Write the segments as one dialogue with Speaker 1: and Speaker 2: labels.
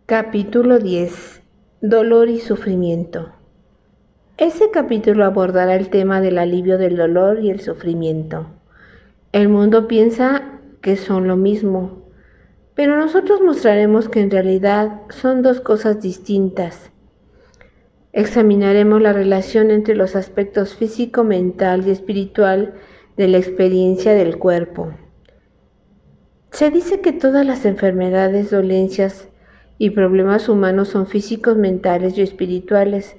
Speaker 1: Capítulo 10. Dolor y sufrimiento. Este capítulo abordará el tema del alivio del dolor y el sufrimiento. El mundo piensa que son lo mismo, pero nosotros mostraremos que en realidad son dos cosas distintas. Examinaremos la relación entre los aspectos físico, mental y espiritual de la experiencia del cuerpo. Se dice que todas las enfermedades, dolencias y problemas humanos son físicos, mentales y espirituales.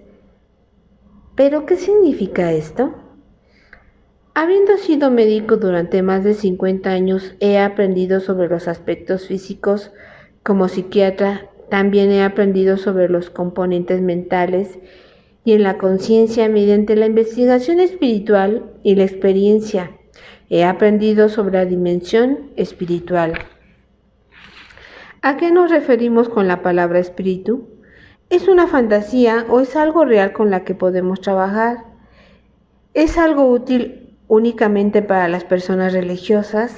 Speaker 1: ¿Pero qué significa esto? Habiendo sido médico durante más de 50 años, he aprendido sobre los aspectos físicos. Como psiquiatra, también he aprendido sobre los componentes mentales y en la conciencia mediante la investigación espiritual y la experiencia. He aprendido sobre la dimensión espiritual. ¿A qué nos referimos con la palabra espíritu? ¿Es una fantasía o es algo real con la que podemos trabajar? ¿Es algo útil únicamente para las personas religiosas?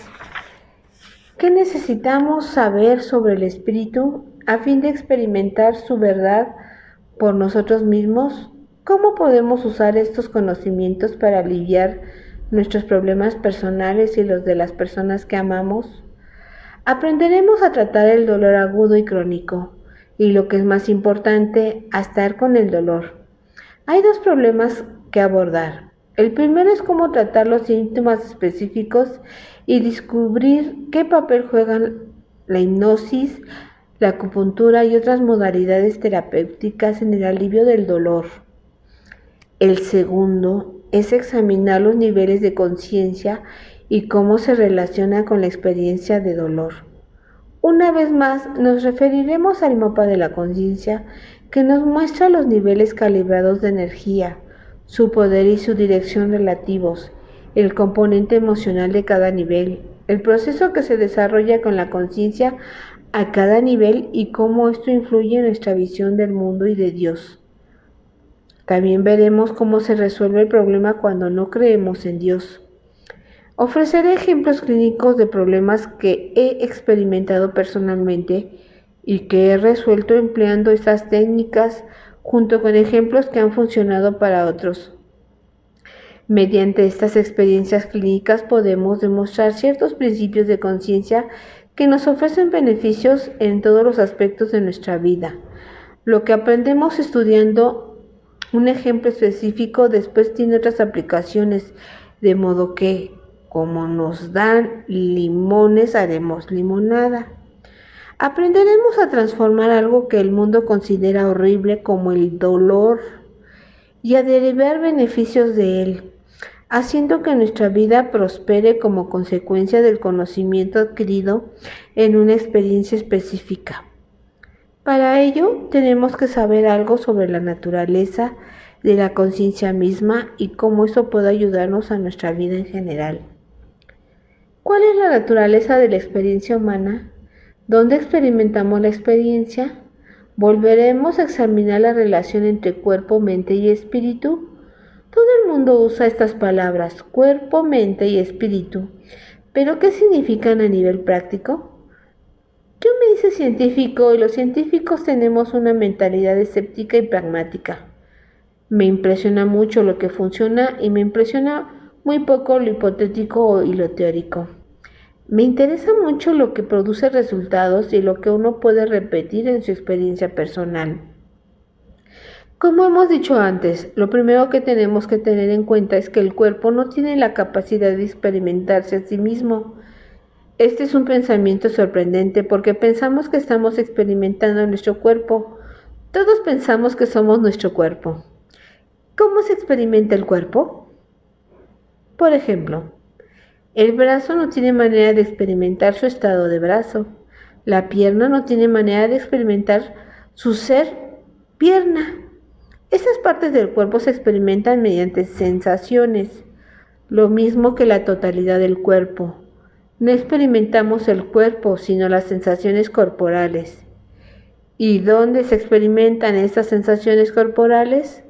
Speaker 1: ¿Qué necesitamos saber sobre el espíritu a fin de experimentar su verdad por nosotros mismos? ¿Cómo podemos usar estos conocimientos para aliviar nuestros problemas personales y los de las personas que amamos? Aprenderemos a tratar el dolor agudo y crónico, y lo que es más importante, a estar con el dolor. Hay dos problemas que abordar. El primero es cómo tratar los síntomas específicos y descubrir qué papel juegan la hipnosis, la acupuntura y otras modalidades terapéuticas en el alivio del dolor. El segundo es examinar los niveles de conciencia y cómo se relaciona con la experiencia de dolor. Una vez más, nos referiremos al mapa de la conciencia que nos muestra los niveles calibrados de energía, su poder y su dirección relativos, el componente emocional de cada nivel, el proceso que se desarrolla con la conciencia a cada nivel y cómo esto influye en nuestra visión del mundo y de Dios. También veremos cómo se resuelve el problema cuando no creemos en Dios. Ofreceré ejemplos clínicos de problemas que he experimentado personalmente y que he resuelto empleando estas técnicas junto con ejemplos que han funcionado para otros. Mediante estas experiencias clínicas podemos demostrar ciertos principios de conciencia que nos ofrecen beneficios en todos los aspectos de nuestra vida. Lo que aprendemos estudiando un ejemplo específico después tiene otras aplicaciones, de modo que como nos dan limones, haremos limonada. Aprenderemos a transformar algo que el mundo considera horrible como el dolor y a derivar beneficios de él, haciendo que nuestra vida prospere como consecuencia del conocimiento adquirido en una experiencia específica. Para ello, tenemos que saber algo sobre la naturaleza de la conciencia misma y cómo eso puede ayudarnos a nuestra vida en general. ¿Cuál es la naturaleza de la experiencia humana? ¿Dónde experimentamos la experiencia? ¿Volveremos a examinar la relación entre cuerpo, mente y espíritu? Todo el mundo usa estas palabras, cuerpo, mente y espíritu, pero ¿qué significan a nivel práctico? Yo me hice científico y los científicos tenemos una mentalidad escéptica y pragmática. Me impresiona mucho lo que funciona y me impresiona muy poco lo hipotético y lo teórico. Me interesa mucho lo que produce resultados y lo que uno puede repetir en su experiencia personal. Como hemos dicho antes, lo primero que tenemos que tener en cuenta es que el cuerpo no tiene la capacidad de experimentarse a sí mismo. Este es un pensamiento sorprendente porque pensamos que estamos experimentando nuestro cuerpo. Todos pensamos que somos nuestro cuerpo. ¿Cómo se experimenta el cuerpo? Por ejemplo, el brazo no tiene manera de experimentar su estado de brazo. La pierna no tiene manera de experimentar su ser pierna. Estas partes del cuerpo se experimentan mediante sensaciones, lo mismo que la totalidad del cuerpo. No experimentamos el cuerpo, sino las sensaciones corporales. ¿Y dónde se experimentan estas sensaciones corporales?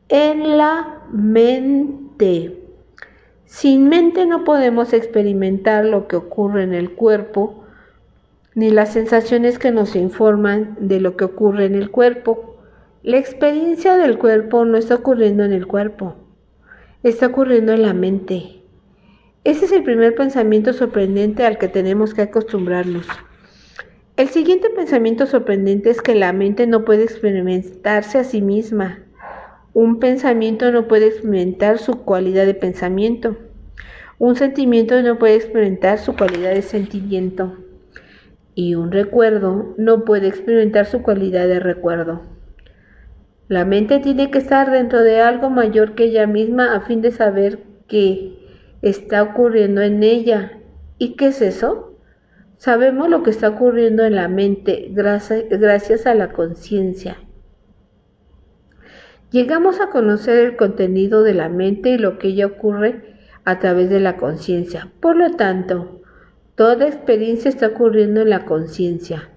Speaker 1: En la mente. Sin mente no podemos experimentar lo que ocurre en el cuerpo, ni las sensaciones que nos informan de lo que ocurre en el cuerpo. La experiencia del cuerpo no está ocurriendo en el cuerpo, está ocurriendo en la mente. Ese es el primer pensamiento sorprendente al que tenemos que acostumbrarnos. El siguiente pensamiento sorprendente es que la mente no puede experimentarse a sí misma. Un pensamiento no puede experimentar su cualidad de pensamiento. Un sentimiento no puede experimentar su cualidad de sentimiento. Y un recuerdo no puede experimentar su cualidad de recuerdo. La mente tiene que estar dentro de algo mayor que ella misma a fin de saber qué está ocurriendo en ella. ¿Y qué es eso? Sabemos lo que está ocurriendo en la mente gracias a la conciencia. Llegamos a conocer el contenido de la mente y lo que ella ocurre a través de la conciencia. Por lo tanto, toda experiencia está ocurriendo en la conciencia.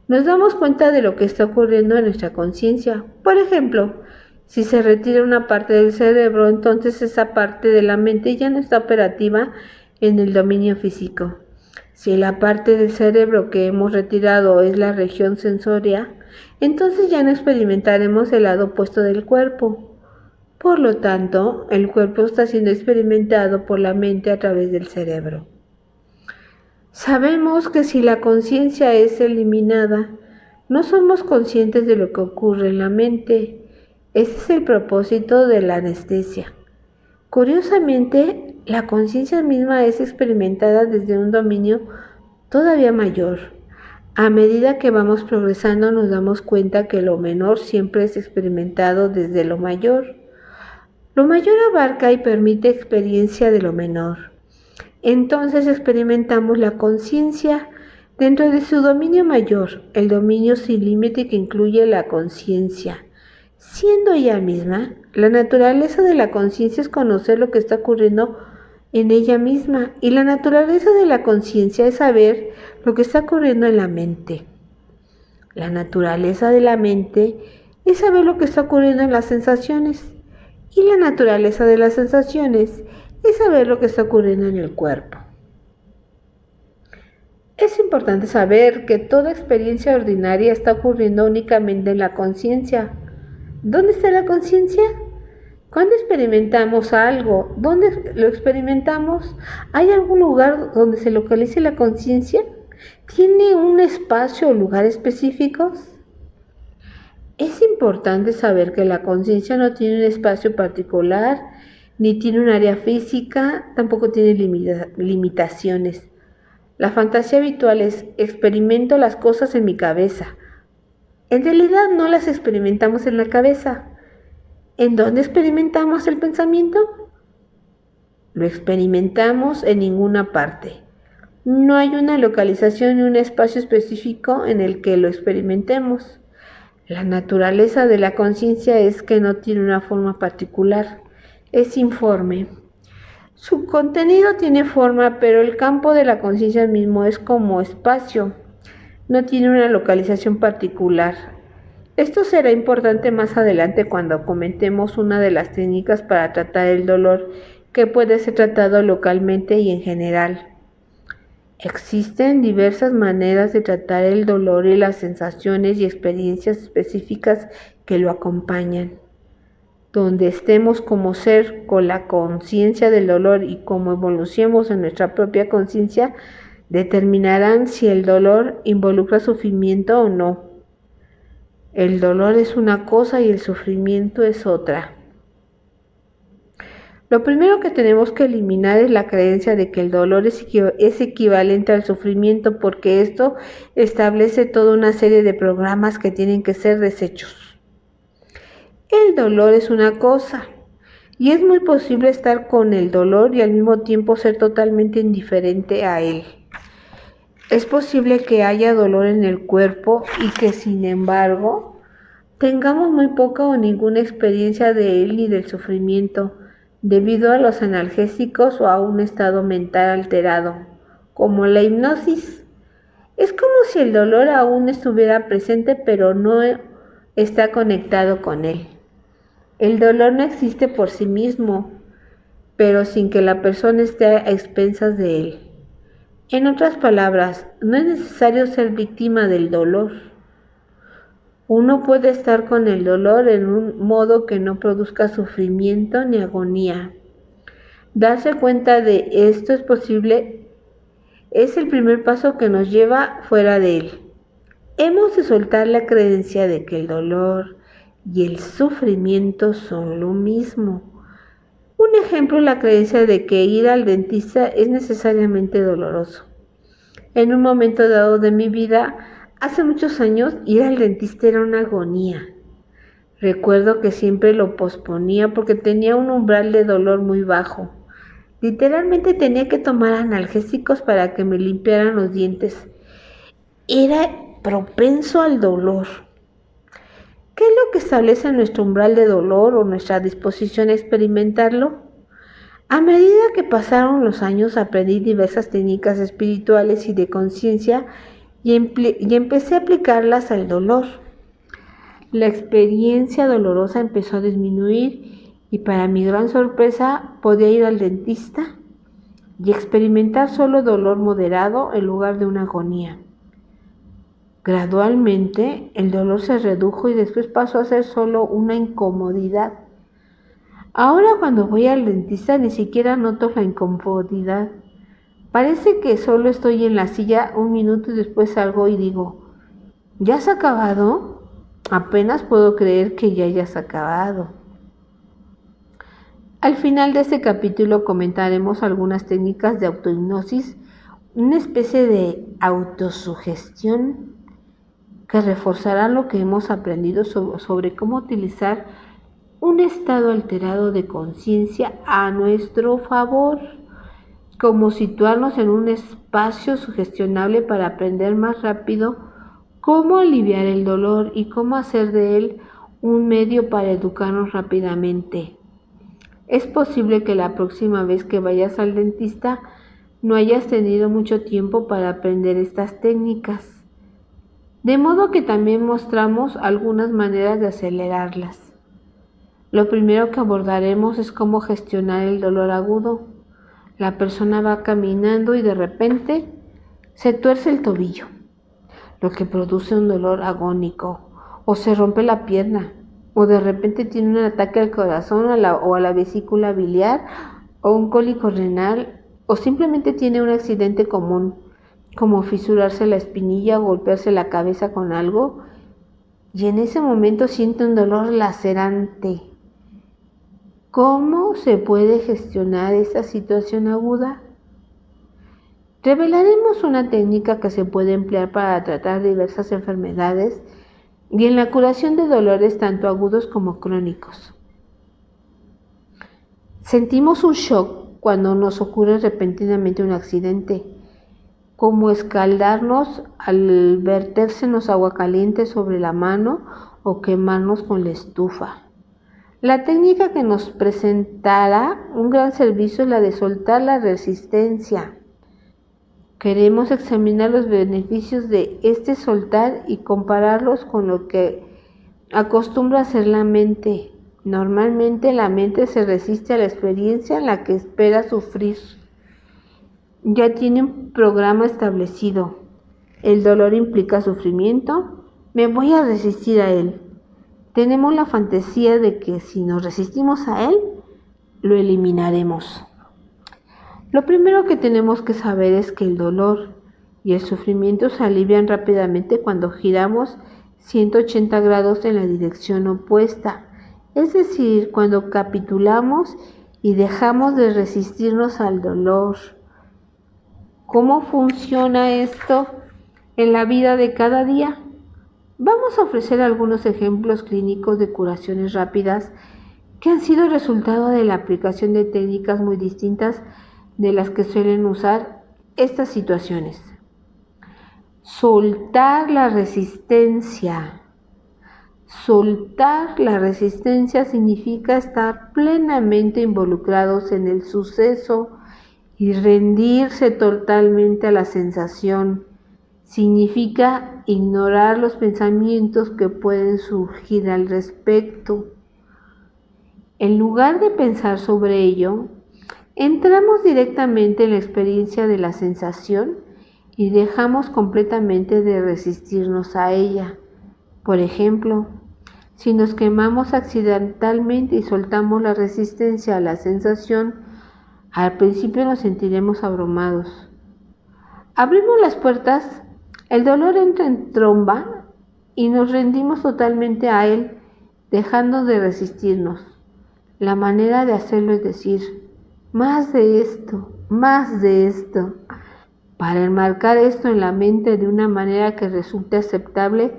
Speaker 1: Nos damos cuenta de lo que está ocurriendo en nuestra conciencia. Por ejemplo, si se retira una parte del cerebro, entonces esa parte de la mente ya no está operativa en el dominio físico. Si la parte del cerebro que hemos retirado es la región sensoria, entonces ya no experimentaremos el lado opuesto del cuerpo. Por lo tanto, el cuerpo está siendo experimentado por la mente a través del cerebro. Sabemos que si la conciencia es eliminada, no somos conscientes de lo que ocurre en la mente. Ese es el propósito de la anestesia. Curiosamente, la conciencia misma es experimentada desde un dominio todavía mayor. A medida que vamos progresando nos damos cuenta que lo menor siempre es experimentado desde lo mayor. Lo mayor abarca y permite experiencia de lo menor. Entonces experimentamos la conciencia dentro de su dominio mayor, el dominio sin límite que incluye la conciencia. Siendo ella misma, la naturaleza de la conciencia es conocer lo que está ocurriendo en ella misma, y la naturaleza de la conciencia es saber lo que está ocurriendo en la mente. La naturaleza de la mente es saber lo que está ocurriendo en las sensaciones, y la naturaleza de las sensaciones es saber lo que está ocurriendo en el cuerpo. Es importante saber que toda experiencia ordinaria está ocurriendo únicamente en la conciencia. ¿Dónde está la conciencia? Cuando experimentamos algo, ¿dónde lo experimentamos? ¿Hay algún lugar donde se localice la conciencia? ¿Tiene un espacio o lugar específicos? Es importante saber que la conciencia no tiene un espacio particular, ni tiene un área física, tampoco tiene limitaciones. La fantasía habitual es: experimento las cosas en mi cabeza. En realidad no las experimentamos en la cabeza. ¿En dónde experimentamos el pensamiento? Lo experimentamos en ninguna parte. No hay una localización ni un espacio específico en el que lo experimentemos. La naturaleza de la conciencia es que no tiene una forma particular, es informe. Su contenido tiene forma, pero el campo de la conciencia mismo es como espacio, no tiene una localización particular. Esto será importante más adelante cuando comentemos una de las técnicas para tratar el dolor que puede ser tratado localmente y en general. Existen diversas maneras de tratar el dolor y las sensaciones y experiencias específicas que lo acompañan. Donde estemos como ser con la conciencia del dolor y cómo evolucionemos en nuestra propia conciencia, determinarán si el dolor involucra sufrimiento o no. El dolor es una cosa y el sufrimiento es otra. Lo primero que tenemos que eliminar es la creencia de que el dolor es equivalente al sufrimiento, porque esto establece toda una serie de programas que tienen que ser deshechos. El dolor es una cosa, y es muy posible estar con el dolor y al mismo tiempo ser totalmente indiferente a él. Es posible que haya dolor en el cuerpo y que, sin embargo, tengamos muy poca o ninguna experiencia de él ni del sufrimiento, debido a los analgésicos o a un estado mental alterado, como la hipnosis. Es como si el dolor aún estuviera presente, pero no está conectado con él. El dolor no existe por sí mismo, pero sin que la persona esté a expensas de él. En otras palabras, no es necesario ser víctima del dolor. Uno puede estar con el dolor en un modo que no produzca sufrimiento ni agonía. Darse cuenta de esto es posible, es el primer paso que nos lleva fuera de él. Hemos de soltar la creencia de que el dolor y el sufrimiento son lo mismo. Un ejemplo es la creencia de que ir al dentista es necesariamente doloroso. En un momento dado de mi vida, hace muchos años, ir al dentista era una agonía. Recuerdo que siempre lo posponía porque tenía un umbral de dolor muy bajo. Literalmente tenía que tomar analgésicos para que me limpiaran los dientes. Era propenso al dolor. ¿Qué es lo que establece nuestro umbral de dolor o nuestra disposición a experimentarlo? A medida que pasaron los años aprendí diversas técnicas espirituales y de conciencia y empecé a aplicarlas al dolor. La experiencia dolorosa empezó a disminuir y para mi gran sorpresa podía ir al dentista y experimentar solo dolor moderado en lugar de una agonía. Gradualmente el dolor se redujo y después pasó a ser solo una incomodidad. Ahora cuando voy al dentista ni siquiera noto la incomodidad. Parece que solo estoy en la silla un minuto y después salgo y digo, ¿ya has acabado? Apenas puedo creer que ya hayas acabado. Al final de este capítulo comentaremos algunas técnicas de autohipnosis, una especie de autosugestión que reforzará lo que hemos aprendido sobre cómo utilizar un estado alterado de conciencia a nuestro favor, como situarnos en un espacio sugestionable para aprender más rápido cómo aliviar el dolor y cómo hacer de él un medio para educarnos rápidamente. Es posible que la próxima vez que vayas al dentista no hayas tenido mucho tiempo para aprender estas técnicas, de modo que también mostramos algunas maneras de acelerarlas. Lo primero que abordaremos es cómo gestionar el dolor agudo. La persona va caminando y de repente se tuerce el tobillo, lo que produce un dolor agónico, o se rompe la pierna, o de repente tiene un ataque al corazón o a la vesícula biliar, o un cólico renal, o simplemente tiene un accidente común, como fisurarse la espinilla o golpearse la cabeza con algo, y en ese momento siente un dolor lacerante. ¿Cómo se puede gestionar esta situación aguda? Revelaremos una técnica que se puede emplear para tratar diversas enfermedades y en la curación de dolores tanto agudos como crónicos. Sentimos un shock cuando nos ocurre repentinamente un accidente, como escaldarnos al vertérsenos agua caliente sobre la mano o quemarnos con la estufa. La técnica que nos presentará un gran servicio es la de soltar la resistencia. Queremos examinar los beneficios de este soltar y compararlos con lo que acostumbra hacer la mente. Normalmente la mente se resiste a la experiencia en la que espera sufrir. Ya tiene un programa establecido. El dolor implica sufrimiento. Me voy a resistir a él. Tenemos la fantasía de que si nos resistimos a él, lo eliminaremos. Lo primero que tenemos que saber es que el dolor y el sufrimiento se alivian rápidamente cuando giramos 180 grados en la dirección opuesta, es decir, cuando capitulamos y dejamos de resistirnos al dolor. ¿Cómo funciona esto en la vida de cada día? Vamos a ofrecer algunos ejemplos clínicos de curaciones rápidas que han sido resultado de la aplicación de técnicas muy distintas de las que suelen usar estas situaciones. Soltar la resistencia. Soltar la resistencia significa estar plenamente involucrados en el suceso y rendirse totalmente a la sensación. Significa ignorar los pensamientos que pueden surgir al respecto. En lugar de pensar sobre ello, Entramos directamente en la experiencia de la sensación y dejamos completamente de resistirnos a ella. Por ejemplo, si nos quemamos accidentalmente y soltamos la resistencia a la sensación, al principio nos sentiremos abrumados. Abrimos las puertas, el dolor entra en tromba y nos rendimos totalmente a él, dejando de resistirnos. La manera de hacerlo es decir, más de esto, más de esto. Para enmarcar esto en la mente de una manera que resulte aceptable,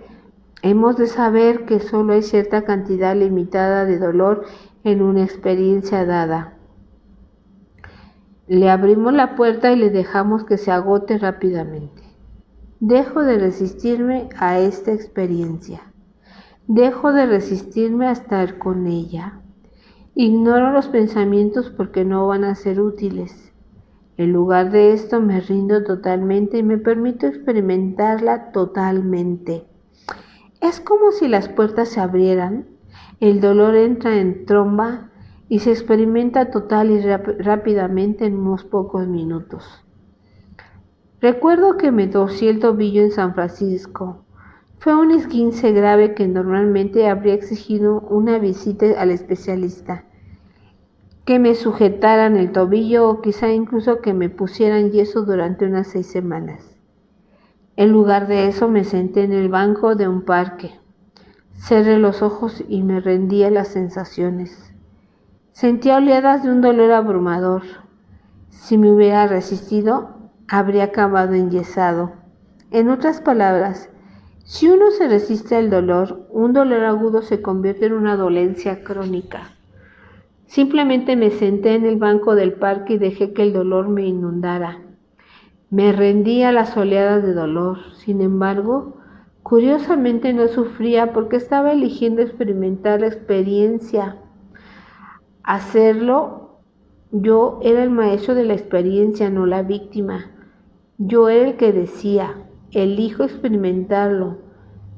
Speaker 1: hemos de saber que solo hay cierta cantidad limitada de dolor en una experiencia dada. Le abrimos la puerta y le dejamos que se agote rápidamente. Dejo de resistirme a esta experiencia. Dejo de resistirme a estar con ella. Ignoro los pensamientos porque no van a ser útiles. En lugar de esto me rindo totalmente y me permito experimentarla totalmente. Es como si las puertas se abrieran, el dolor entra en tromba y se experimenta total y rápidamente en unos pocos minutos. Recuerdo que me torcí el tobillo en San Francisco. Fue un esguince grave que normalmente habría exigido una visita al especialista, que me sujetaran el tobillo o quizá incluso que me pusieran yeso durante unas 6 semanas. En lugar de eso me senté en el banco de un parque. Cerré los ojos y me rendí a las sensaciones. Sentía oleadas de un dolor abrumador. Si me hubiera resistido, habría acabado enyesado. En otras palabras, si uno se resiste al dolor, un dolor agudo se convierte en una dolencia crónica. Simplemente me senté en el banco del parque y dejé que el dolor me inundara. Me rendí a las oleadas de dolor. Sin embargo, curiosamente no sufría porque estaba eligiendo experimentar la experiencia. Hacerlo, yo era el maestro de la experiencia, no la víctima. Yo era el que decía, elijo experimentarlo.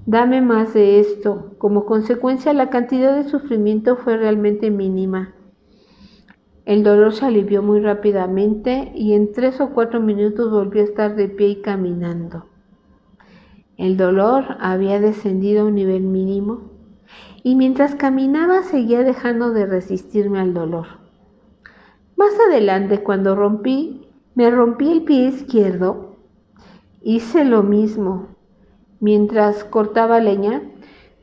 Speaker 1: Dame más de esto. Como consecuencia, la cantidad de sufrimiento fue realmente mínima. El dolor se alivió muy rápidamente y en 3 o 4 minutos volví a estar de pie y caminando. El dolor había descendido a un nivel mínimo y mientras caminaba seguía dejando de resistirme al dolor. Más adelante, cuando me rompí el pie izquierdo, hice lo mismo. Mientras cortaba leña,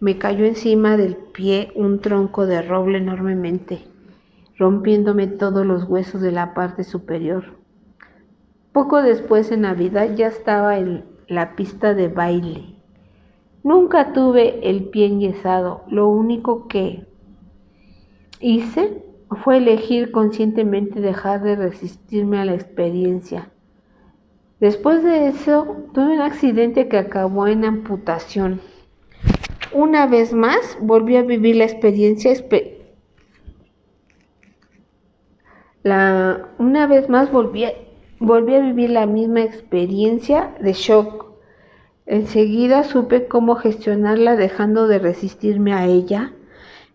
Speaker 1: me cayó encima del pie un tronco de roble enormemente, rompiéndome todos los huesos de la parte superior. Poco después, en Navidad, ya estaba en la pista de baile. Nunca tuve el pie enyesado. Lo único que hice fue elegir conscientemente dejar de resistirme a la experiencia. Después de eso, tuve un accidente que acabó en amputación. Una vez más, volví a vivir la experiencia volví a vivir la misma experiencia de shock. Enseguida supe cómo gestionarla dejando de resistirme a ella,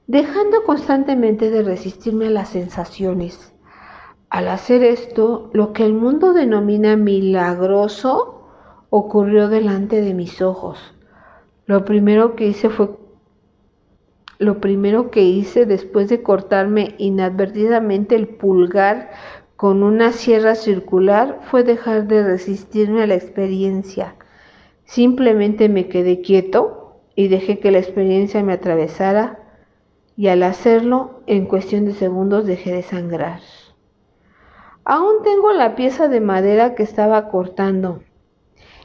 Speaker 1: dejando constantemente de resistirme a las sensaciones. Al hacer esto, lo que el mundo denomina milagroso ocurrió delante de mis ojos. Lo primero que hice después de cortarme inadvertidamente el pulgar con una sierra circular fue dejar de resistirme a la experiencia. Simplemente me quedé quieto y dejé que la experiencia me atravesara, y al hacerlo, en cuestión de segundos dejé de sangrar. Aún tengo la pieza de madera que estaba cortando.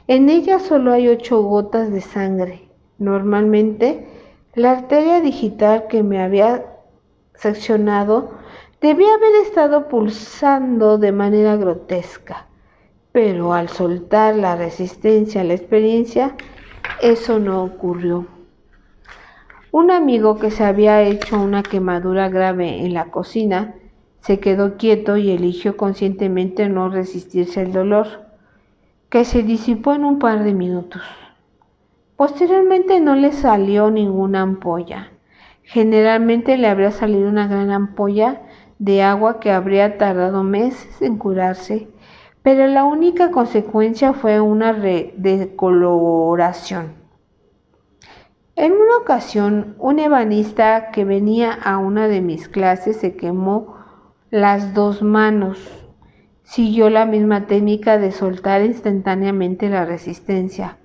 Speaker 1: En ella solo hay 8 gotas de sangre. Normalmente, la arteria digital que me había seccionado debía haber estado pulsando de manera grotesca, pero al soltar la resistencia a la experiencia, eso no ocurrió. Un amigo que se había hecho una quemadura grave en la cocina se quedó quieto y eligió conscientemente no resistirse al dolor, que se disipó en un par de minutos. Posteriormente no le salió ninguna ampolla. Generalmente le habría salido una gran ampolla de agua que habría tardado meses en curarse, pero la única consecuencia fue una decoloración. En una ocasión, un ebanista que venía a una de mis clases se quemó las 2 manos. Siguió la misma técnica de soltar instantáneamente la resistencia.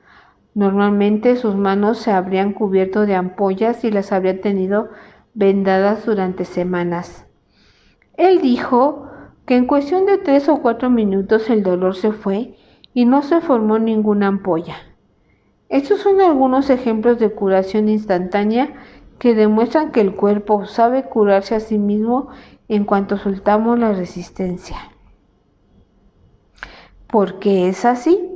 Speaker 1: Normalmente sus manos se habrían cubierto de ampollas y las habría tenido vendadas durante semanas. Él dijo que en cuestión de 3 o 4 minutos el dolor se fue y no se formó ninguna ampolla. Estos son algunos ejemplos de curación instantánea que demuestran que el cuerpo sabe curarse a sí mismo en cuanto soltamos la resistencia. ¿Por qué es así?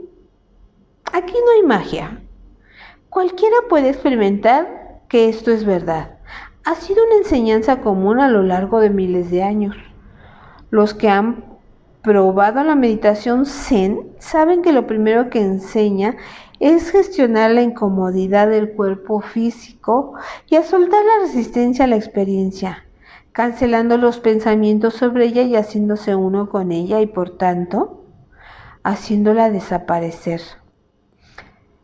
Speaker 1: Aquí no hay magia. Cualquiera puede experimentar que esto es verdad. Ha sido una enseñanza común a lo largo de miles de años. Los que han probado la meditación Zen saben que lo primero que enseña es gestionar la incomodidad del cuerpo físico y a soltar la resistencia a la experiencia, cancelando los pensamientos sobre ella y haciéndose uno con ella y por tanto haciéndola desaparecer.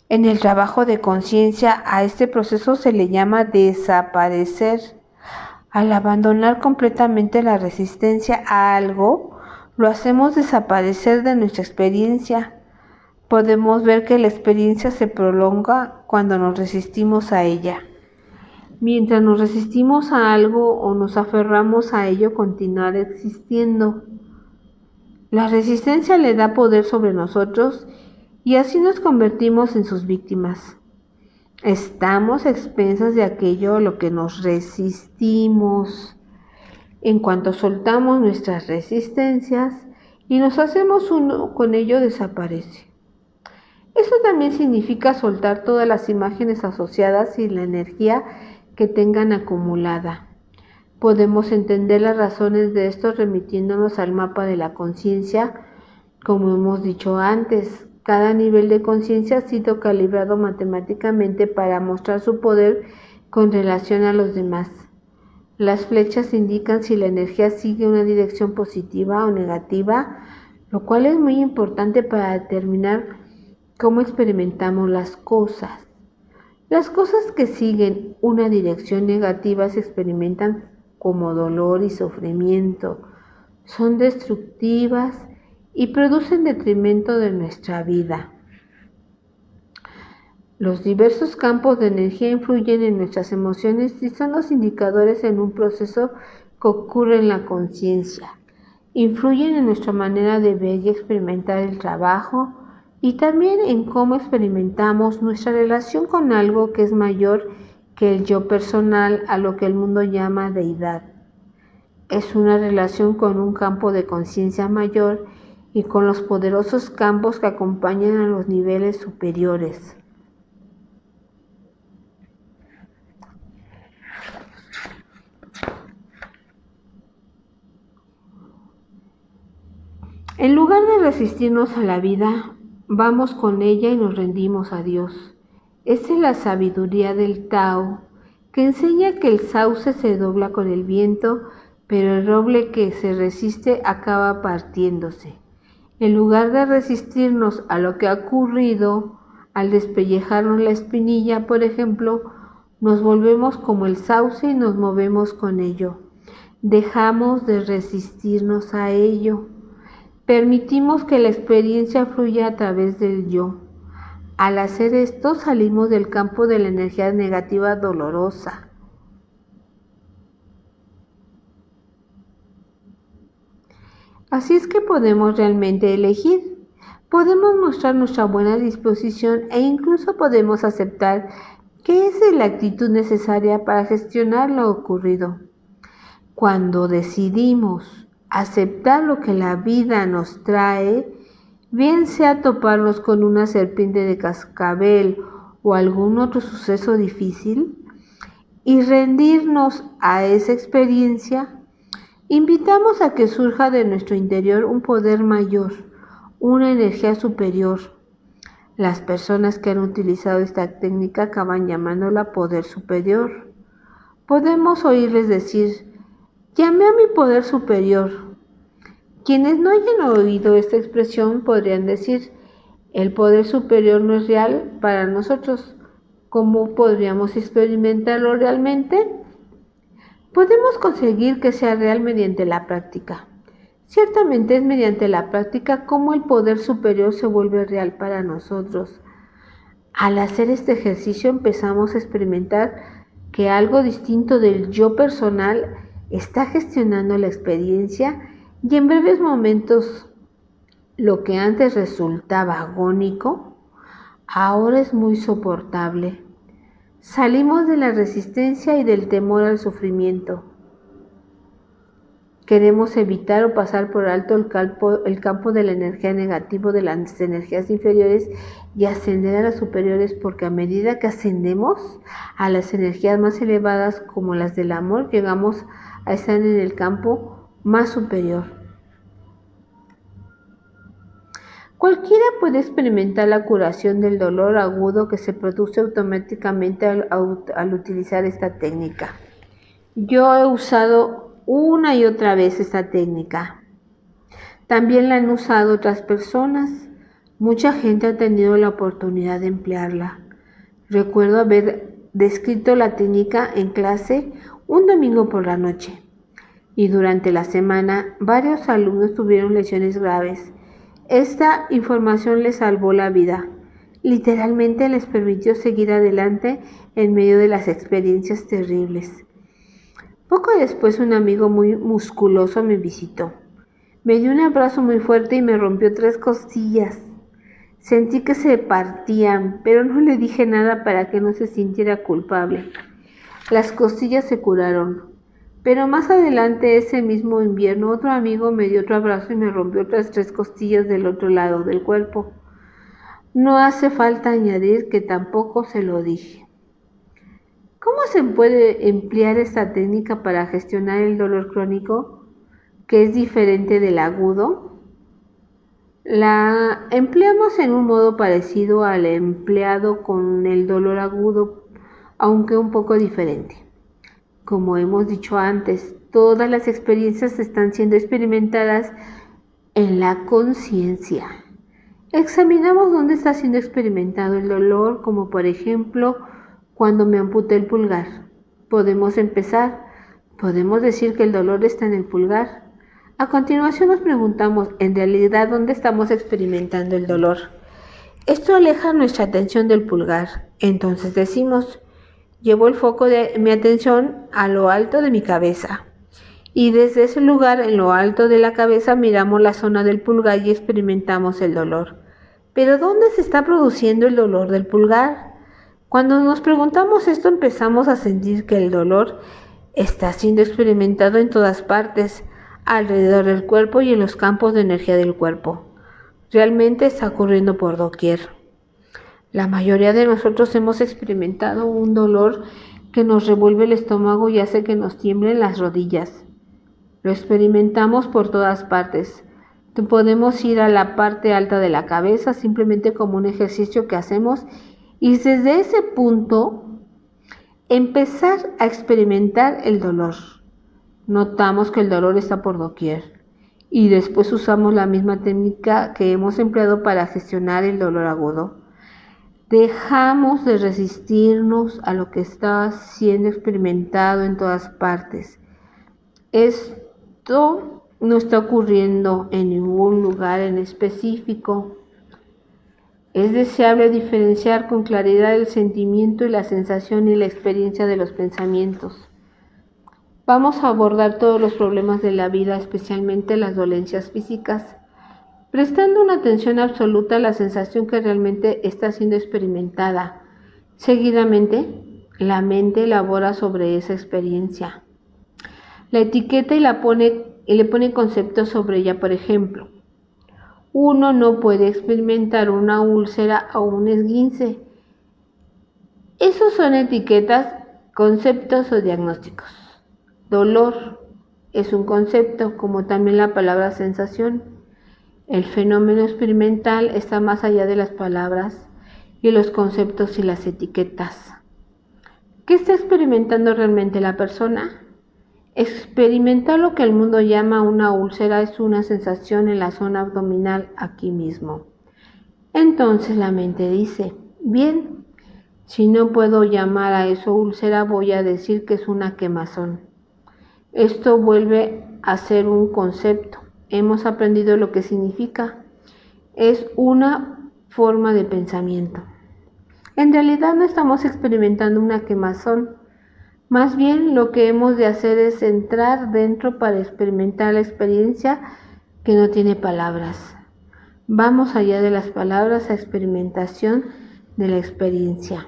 Speaker 1: En el trabajo de conciencia a este proceso se le llama desaparecer. Al abandonar completamente la resistencia a algo, lo hacemos desaparecer de nuestra experiencia. Podemos ver que la experiencia se prolonga cuando nos resistimos a ella. Mientras nos resistimos a algo o nos aferramos a ello, continuará existiendo. La resistencia le da poder sobre nosotros y así nos convertimos en sus víctimas. Estamos a expensas de aquello a lo que nos resistimos. En cuanto soltamos nuestras resistencias y nos hacemos uno con ello, desaparece. Eso también significa soltar todas las imágenes asociadas y la energía que tengan acumulada. Podemos entender las razones de esto remitiéndonos al mapa de la conciencia. Como hemos dicho antes, cada nivel de conciencia ha sido calibrado matemáticamente para mostrar su poder con relación a los demás. Las flechas indican si la energía sigue una dirección positiva o negativa, lo cual es muy importante para determinar cómo experimentamos las cosas. Las cosas que siguen una dirección negativa se experimentan como dolor y sufrimiento, son destructivas y producen detrimento de nuestra vida. Los diversos campos de energía influyen en nuestras emociones y son los indicadores en un proceso que ocurre en la conciencia. Influyen en nuestra manera de ver y experimentar el trabajo y también en cómo experimentamos nuestra relación con algo que es mayor que el yo personal, a lo que el mundo llama deidad. Es una relación con un campo de conciencia mayor y con los poderosos campos que acompañan a los niveles superiores. En lugar de resistirnos a la vida, vamos con ella y nos rendimos a Dios. Esta es la sabiduría del Tao, que enseña que el sauce se dobla con el viento, pero el roble que se resiste acaba partiéndose. En lugar de resistirnos a lo que ha ocurrido, al despellejarnos la espinilla, por ejemplo, nos volvemos como el sauce y nos movemos con ello. Dejamos de resistirnos a ello. Permitimos que la experiencia fluya a través del yo. Al hacer esto, salimos del campo de la energía negativa dolorosa. Así es que podemos realmente elegir. Podemos mostrar nuestra buena disposición e incluso podemos aceptar que esa es la actitud necesaria para gestionar lo ocurrido. Cuando decidimos aceptar lo que la vida nos trae, bien sea toparnos con una serpiente de cascabel o algún otro suceso difícil, y rendirnos a esa experiencia, invitamos a que surja de nuestro interior un poder mayor, una energía superior. Las personas que han utilizado esta técnica acaban llamándola poder superior. Podemos oírles decir: Llamé a mi poder superior. Quienes no hayan oído esta expresión podrían decir, el poder superior no es real para nosotros. ¿Cómo podríamos experimentarlo realmente? Podemos conseguir que sea real mediante la práctica. Ciertamente es mediante la práctica como el poder superior se vuelve real para nosotros. Al hacer este ejercicio empezamos a experimentar que algo distinto del yo personal está gestionando la experiencia y en breves momentos lo que antes resultaba agónico, ahora es muy soportable. Salimos de la resistencia y del temor al sufrimiento. Queremos evitar o pasar por alto el campo de la energía negativa de las energías inferiores y ascender a las superiores, porque a medida que ascendemos a las energías más elevadas como las del amor, llegamos a estar en el campo más superior. Cualquiera puede experimentar la curación del dolor agudo que se produce automáticamente al utilizar esta técnica. Yo he usado una y otra vez esta técnica. También la han usado otras personas. Mucha gente ha tenido la oportunidad de emplearla. Recuerdo haber descrito la técnica en clase un domingo por la noche. Y durante la semana varios alumnos tuvieron lesiones graves. Esta información les salvó la vida. Literalmente les permitió seguir adelante en medio de las experiencias terribles. Poco después un amigo muy musculoso me visitó. Me dio un abrazo muy fuerte y me rompió 3 costillas. Sentí que se partían, pero no le dije nada para que no se sintiera culpable. Las costillas se curaron. Pero más adelante ese mismo invierno otro amigo me dio otro abrazo y me rompió otras 3 costillas del otro lado del cuerpo. No hace falta añadir que tampoco se lo dije. ¿Cómo se puede emplear esta técnica para gestionar el dolor crónico, que es diferente del agudo? La empleamos en un modo parecido al empleado con el dolor agudo, aunque un poco diferente. Como hemos dicho antes, todas las experiencias están siendo experimentadas en la conciencia. Examinamos dónde está siendo experimentado el dolor, como por ejemplo, cuando me amputé el pulgar. Podemos decir que el dolor está en el pulgar. A continuación nos preguntamos, ¿en realidad dónde estamos experimentando el dolor? Esto aleja nuestra atención del pulgar. Entonces decimos, llevo el foco de mi atención a lo alto de mi cabeza. Y desde ese lugar, en lo alto de la cabeza, miramos la zona del pulgar y experimentamos el dolor. ¿Pero dónde se está produciendo el dolor del pulgar? Cuando nos preguntamos esto, empezamos a sentir que el dolor está siendo experimentado en todas partes, alrededor del cuerpo y en los campos de energía del cuerpo. Realmente está ocurriendo por doquier. La mayoría de nosotros hemos experimentado un dolor que nos revuelve el estómago y hace que nos tiemblen las rodillas. Lo experimentamos por todas partes. Podemos ir a la parte alta de la cabeza simplemente como un ejercicio que hacemos y desde ese punto empezar a experimentar el dolor. Notamos que el dolor está por doquier y después usamos la misma técnica que hemos empleado para gestionar el dolor agudo. Dejamos de resistirnos a lo que está siendo experimentado en todas partes. Esto no está ocurriendo en ningún lugar en específico. Es deseable diferenciar con claridad el sentimiento y la sensación y la experiencia de los pensamientos. Vamos a abordar todos los problemas de la vida, especialmente las dolencias físicas, prestando una atención absoluta a la sensación que realmente está siendo experimentada. Seguidamente, la mente elabora sobre esa experiencia. La etiqueta y le pone conceptos sobre ella. Por ejemplo, uno no puede experimentar una úlcera o un esguince. Esos son etiquetas, conceptos o diagnósticos. Dolor es un concepto, como también la palabra sensación. El fenómeno experimental está más allá de las palabras y los conceptos y las etiquetas. ¿Qué está experimentando realmente la persona? Experimentar lo que el mundo llama una úlcera es una sensación en la zona abdominal aquí mismo. Entonces la mente dice, bien, si no puedo llamar a eso úlcera, voy a decir que es una quemazón. Esto vuelve a ser un concepto. Hemos aprendido lo que significa. Es una forma de pensamiento. En realidad no estamos experimentando una quemazón. Más bien lo que hemos de hacer es entrar dentro para experimentar la experiencia que no tiene palabras. Vamos allá de las palabras a experimentación de la experiencia.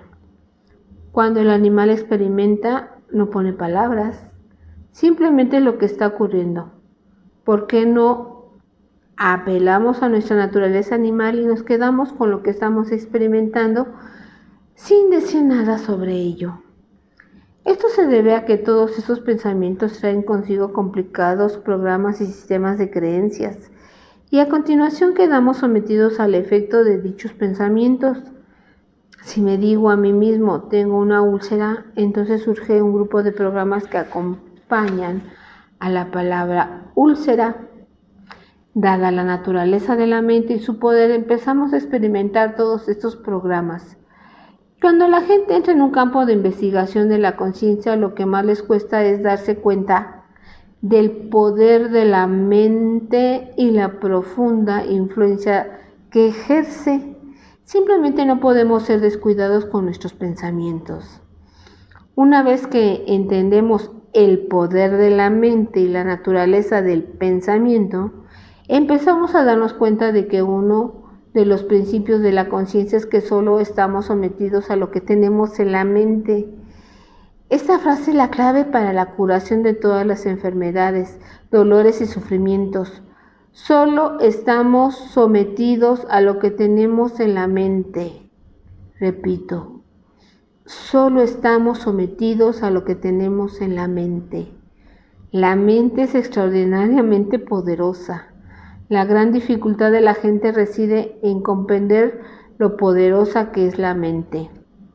Speaker 1: Cuando el animal experimenta, no pone palabras, simplemente lo que está ocurriendo. ¿Por qué no apelamos a nuestra naturaleza animal y nos quedamos con lo que estamos experimentando sin decir nada sobre ello? Esto se debe a que todos esos pensamientos traen consigo complicados programas y sistemas de creencias, y a continuación quedamos sometidos al efecto de dichos pensamientos. Si me digo a mí mismo, tengo una úlcera, entonces surge un grupo de programas que acompañan a la palabra úlcera. Dada la naturaleza de la mente y su poder, empezamos a experimentar todos estos programas. Cuando la gente entra en un campo de investigación de la conciencia, lo que más les cuesta es darse cuenta del poder de la mente y la profunda influencia que ejerce. Simplemente no podemos ser descuidados con nuestros pensamientos. Una vez que entendemos el poder de la mente y la naturaleza del pensamiento, empezamos a darnos cuenta de que uno de los principios de la conciencia es que solo estamos sometidos a lo que tenemos en la mente. Esta frase es la clave para la curación de todas las enfermedades, dolores y sufrimientos. Solo estamos sometidos a lo que tenemos en la mente. Repito, solo estamos sometidos a lo que tenemos en la mente. La mente es extraordinariamente poderosa. La gran dificultad de la gente reside en comprender lo poderosa que es la mente.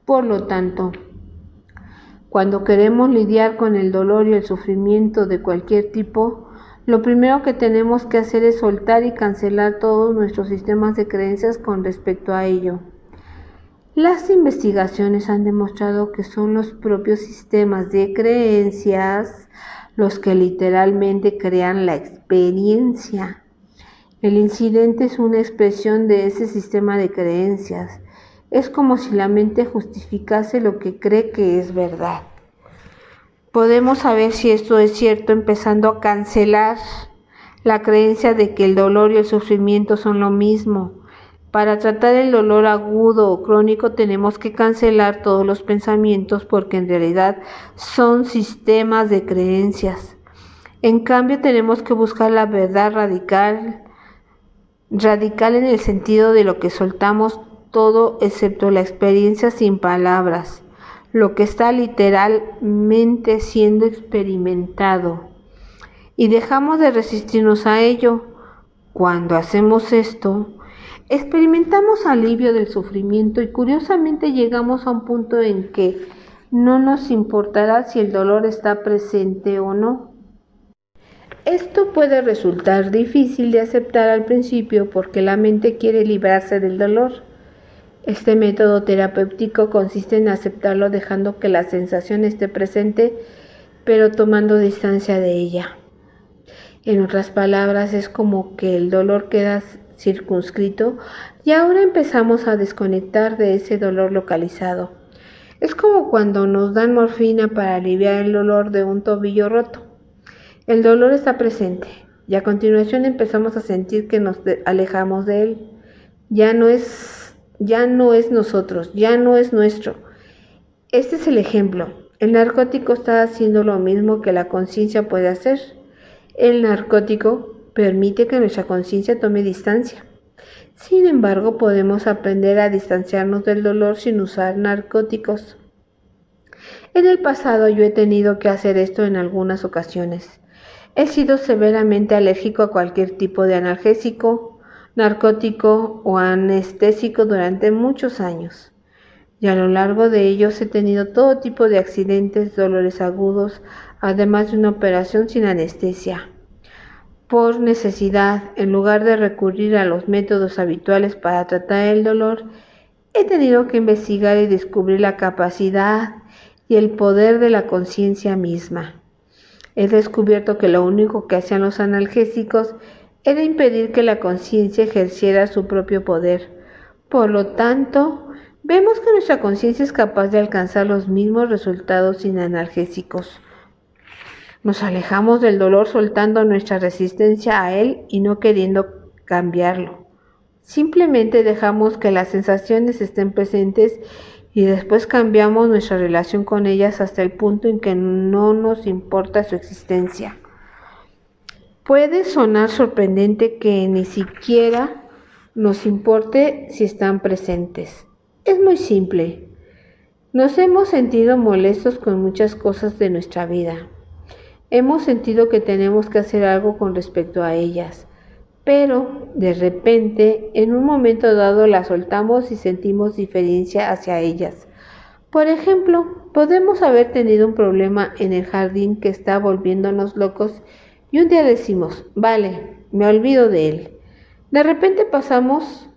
Speaker 1: Por lo tanto, cuando queremos lidiar con el dolor y el sufrimiento de cualquier tipo, lo primero que tenemos que hacer es soltar y cancelar todos nuestros sistemas de creencias con respecto a ello. Las investigaciones han demostrado que son los propios sistemas de creencias los que literalmente crean la experiencia. El incidente es una expresión de ese sistema de creencias. Es como si la mente justificase lo que cree que es verdad. Podemos saber si esto es cierto empezando a cancelar la creencia de que el dolor y el sufrimiento son lo mismo. Para tratar el dolor agudo o crónico tenemos que cancelar todos los pensamientos porque en realidad son sistemas de creencias. En cambio tenemos que buscar la verdad radical en el sentido de lo que soltamos todo excepto la experiencia sin palabras, lo que está literalmente siendo experimentado, y dejamos de resistirnos a ello. Cuando hacemos esto, experimentamos alivio del sufrimiento y curiosamente llegamos a un punto en que no nos importará si el dolor está presente o no. Esto puede resultar difícil de aceptar al principio porque la mente quiere librarse del dolor. Este método terapéutico consiste en aceptarlo dejando que la sensación esté presente, pero tomando distancia de ella. En otras palabras, es como que el dolor queda circunscrito y ahora empezamos a desconectar de ese dolor localizado. Es como cuando nos dan morfina para aliviar el dolor de un tobillo roto. El dolor está presente y a continuación empezamos a sentir que nos alejamos de él. Ya no es nosotros, ya no es nuestro. Este es el ejemplo. El narcótico está haciendo lo mismo que la conciencia puede hacer. El narcótico permite que nuestra conciencia tome distancia. Sin embargo, podemos aprender a distanciarnos del dolor sin usar narcóticos. En el pasado yo he tenido que hacer esto en algunas ocasiones. He sido severamente alérgico a cualquier tipo de analgésico, narcótico o anestésico durante muchos años. y a lo largo de ellos he tenido todo tipo de accidentes, dolores agudos, además de una operación sin anestesia. Por necesidad, en lugar de recurrir a los métodos habituales para tratar el dolor, he tenido que investigar y descubrir la capacidad y el poder de la conciencia misma. He descubierto que lo único que hacían los analgésicos era impedir que la conciencia ejerciera su propio poder. Por lo tanto, vemos que nuestra conciencia es capaz de alcanzar los mismos resultados sin analgésicos. Nos alejamos del dolor soltando nuestra resistencia a él y no queriendo cambiarlo. Simplemente dejamos que las sensaciones estén presentes y después cambiamos nuestra relación con ellas hasta el punto en que no nos importa su existencia. Puede sonar sorprendente que ni siquiera nos importe si están presentes. Es muy simple. Nos hemos sentido molestos con muchas cosas de nuestra vida. Hemos sentido que tenemos que hacer algo con respecto a ellas, pero de repente, en un momento dado, las soltamos y sentimos diferencia hacia ellas. Por ejemplo, podemos haber tenido un problema en el jardín que está volviéndonos locos y un día decimos, vale, me olvido de él. De repente pasamos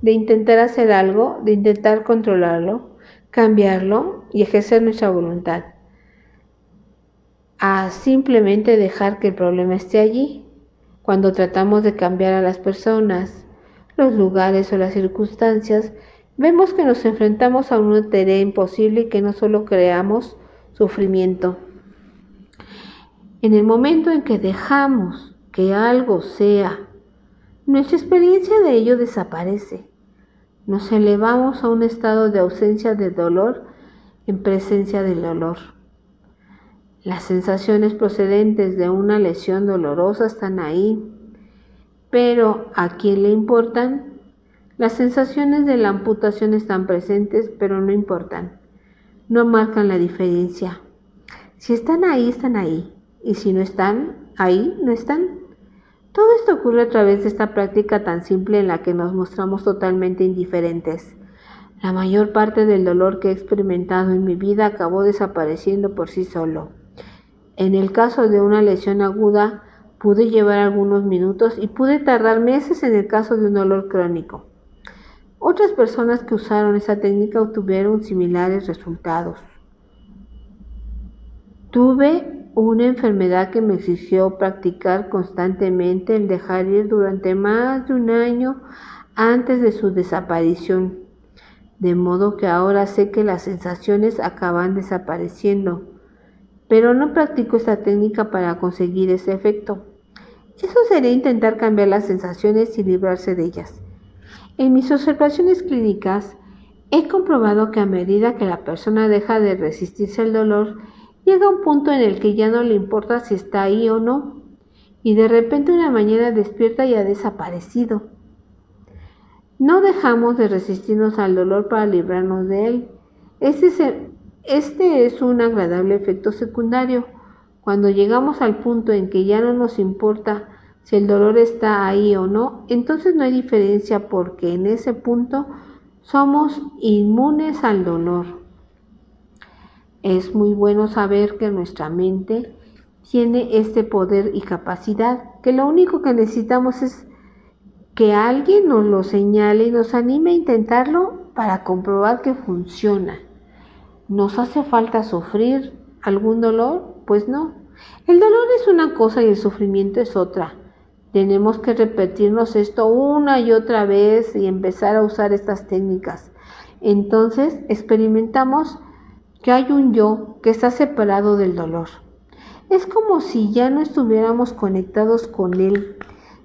Speaker 1: de intentar hacer algo, de intentar controlarlo, cambiarlo y ejercer nuestra voluntad, a simplemente dejar que el problema esté allí. Cuando tratamos de cambiar a las personas, los lugares o las circunstancias, vemos que nos enfrentamos a una tarea imposible y que no solo creamos sufrimiento. En el momento en que dejamos que algo sea, nuestra experiencia de ello desaparece. Nos elevamos a un estado de ausencia de dolor en presencia del dolor. Las sensaciones procedentes de una lesión dolorosa están ahí, pero ¿a quién le importan? Las sensaciones de la amputación están presentes, pero no importan. No marcan la diferencia. Si están ahí, están ahí. Y si no están ahí, no están. Todo esto ocurre a través de esta práctica tan simple en la que nos mostramos totalmente indiferentes. La mayor parte del dolor que he experimentado en mi vida acabó desapareciendo por sí solo. En el caso de una lesión aguda, pude llevar algunos minutos y pude tardar meses en el caso de un dolor crónico. Otras personas que usaron esa técnica obtuvieron similares resultados. Tuve una enfermedad que me exigió practicar constantemente el dejar ir durante más de un año antes de su desaparición, de modo que ahora sé que las sensaciones acaban desapareciendo, pero no practico esta técnica para conseguir ese efecto. Eso sería intentar cambiar las sensaciones y librarse de ellas. En mis observaciones clínicas, he comprobado que a medida que la persona deja de resistirse al dolor, llega un punto en el que ya no le importa si está ahí o no, y de repente una mañana despierta y ha desaparecido. No dejamos de resistirnos al dolor para librarnos de él. Este es un agradable efecto secundario. Cuando llegamos al punto en que ya no nos importa si el dolor está ahí o no, entonces no hay diferencia porque en ese punto somos inmunes al dolor. Es muy bueno saber que nuestra mente tiene este poder y capacidad, que lo único que necesitamos es que alguien nos lo señale y nos anime a intentarlo para comprobar que funciona. ¿Nos hace falta sufrir algún dolor? Pues no. El dolor es una cosa y el sufrimiento es otra. Tenemos que repetirnos esto una y otra vez y empezar a usar estas técnicas. Entonces experimentamos que hay un yo que está separado del dolor. Es como si ya no estuviéramos conectados con él.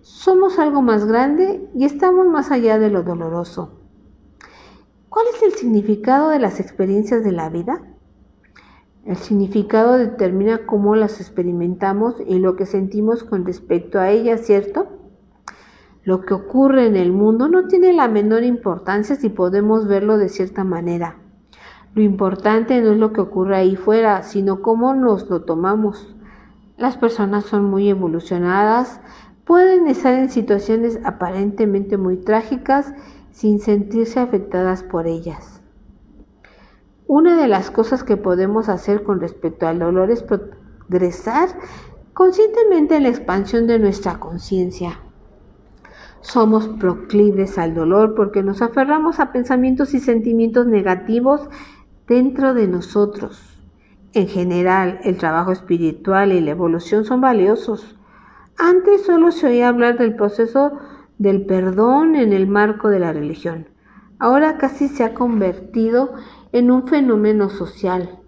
Speaker 1: Somos algo más grande y estamos más allá de lo doloroso. ¿Cuál es el significado de las experiencias de la vida? El significado determina cómo las experimentamos y lo que sentimos con respecto a ellas, ¿cierto? Lo que ocurre en el mundo no tiene la menor importancia si podemos verlo de cierta manera. Lo importante no es lo que ocurre ahí fuera, sino cómo nos lo tomamos. Las personas son muy evolucionadas, pueden estar en situaciones aparentemente muy trágicas sin sentirse afectadas por ellas. Una de las cosas que podemos hacer con respecto al dolor es progresar conscientemente en la expansión de nuestra conciencia. Somos proclives al dolor porque nos aferramos a pensamientos y sentimientos negativos dentro de nosotros. En general, el trabajo espiritual y la evolución son valiosos. Antes solo se oía hablar del proceso del perdón en el marco de la religión. Ahora casi se ha convertido en un fenómeno social.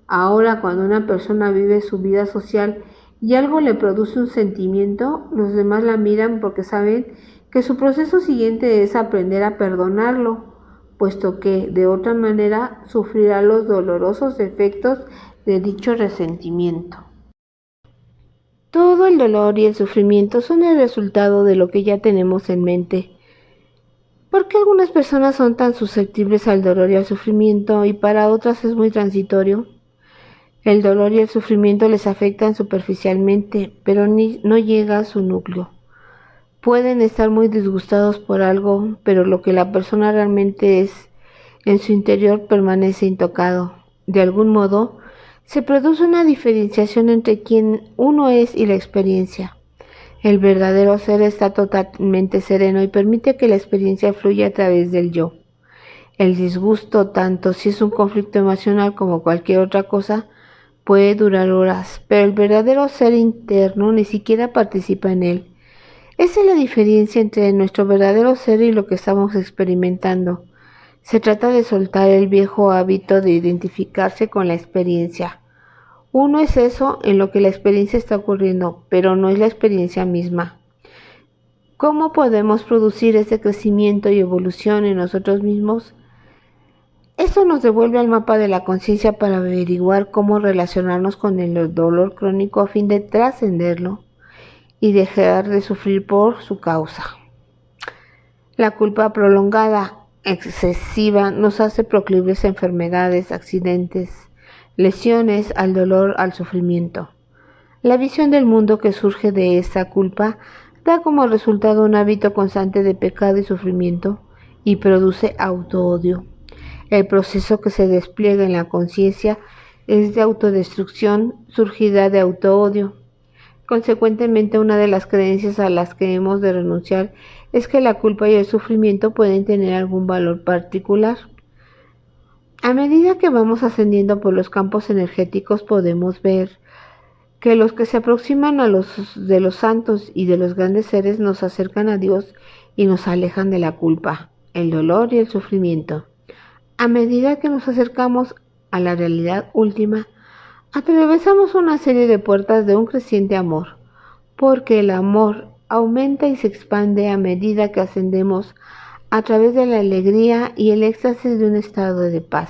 Speaker 1: Ahora, cuando una persona vive su vida social y algo le produce un sentimiento, los demás la miran porque saben que su proceso siguiente es aprender a perdonarlo, puesto que de otra manera sufrirá los dolorosos efectos de dicho resentimiento. Todo el dolor y el sufrimiento son el resultado de lo que ya tenemos en mente. ¿Por qué algunas personas son tan susceptibles al dolor y al sufrimiento y para otras es muy transitorio? El dolor y el sufrimiento les afectan superficialmente, pero no llega a su núcleo. Pueden estar muy disgustados por algo, pero lo que la persona realmente es en su interior permanece intocado. De algún modo, se produce una diferenciación entre quien uno es y la experiencia. El verdadero ser está totalmente sereno y permite que la experiencia fluya a través del yo. El disgusto, tanto si es un conflicto emocional como cualquier otra cosa, puede durar horas, pero el verdadero ser interno ni siquiera participa en él. Esa es la diferencia entre nuestro verdadero ser y lo que estamos experimentando. Se trata de soltar el viejo hábito de identificarse con la experiencia. Uno es eso en lo que la experiencia está ocurriendo, pero no es la experiencia misma. ¿Cómo podemos producir ese crecimiento y evolución en nosotros mismos? Esto nos devuelve al mapa de la conciencia para averiguar cómo relacionarnos con el dolor crónico a fin de trascenderlo y dejar de sufrir por su causa. La culpa prolongada, excesiva, nos hace proclives a enfermedades, accidentes, lesiones, al dolor, al sufrimiento. La visión del mundo que surge de esa culpa da como resultado un hábito constante de pecado y sufrimiento y produce autoodio. El proceso que se despliega en la conciencia es de autodestrucción surgida de autoodio. Consecuentemente, una de las creencias a las que hemos de renunciar es que la culpa y el sufrimiento pueden tener algún valor particular. A medida que vamos ascendiendo por los campos energéticos podemos ver que los que se aproximan a los de los santos y de los grandes seres nos acercan a Dios y nos alejan de la culpa, el dolor y el sufrimiento. A medida que nos acercamos a la realidad última, atravesamos una serie de puertas de un creciente amor, porque el amor aumenta y se expande a medida que ascendemos a través de la alegría y el éxtasis de un estado de paz.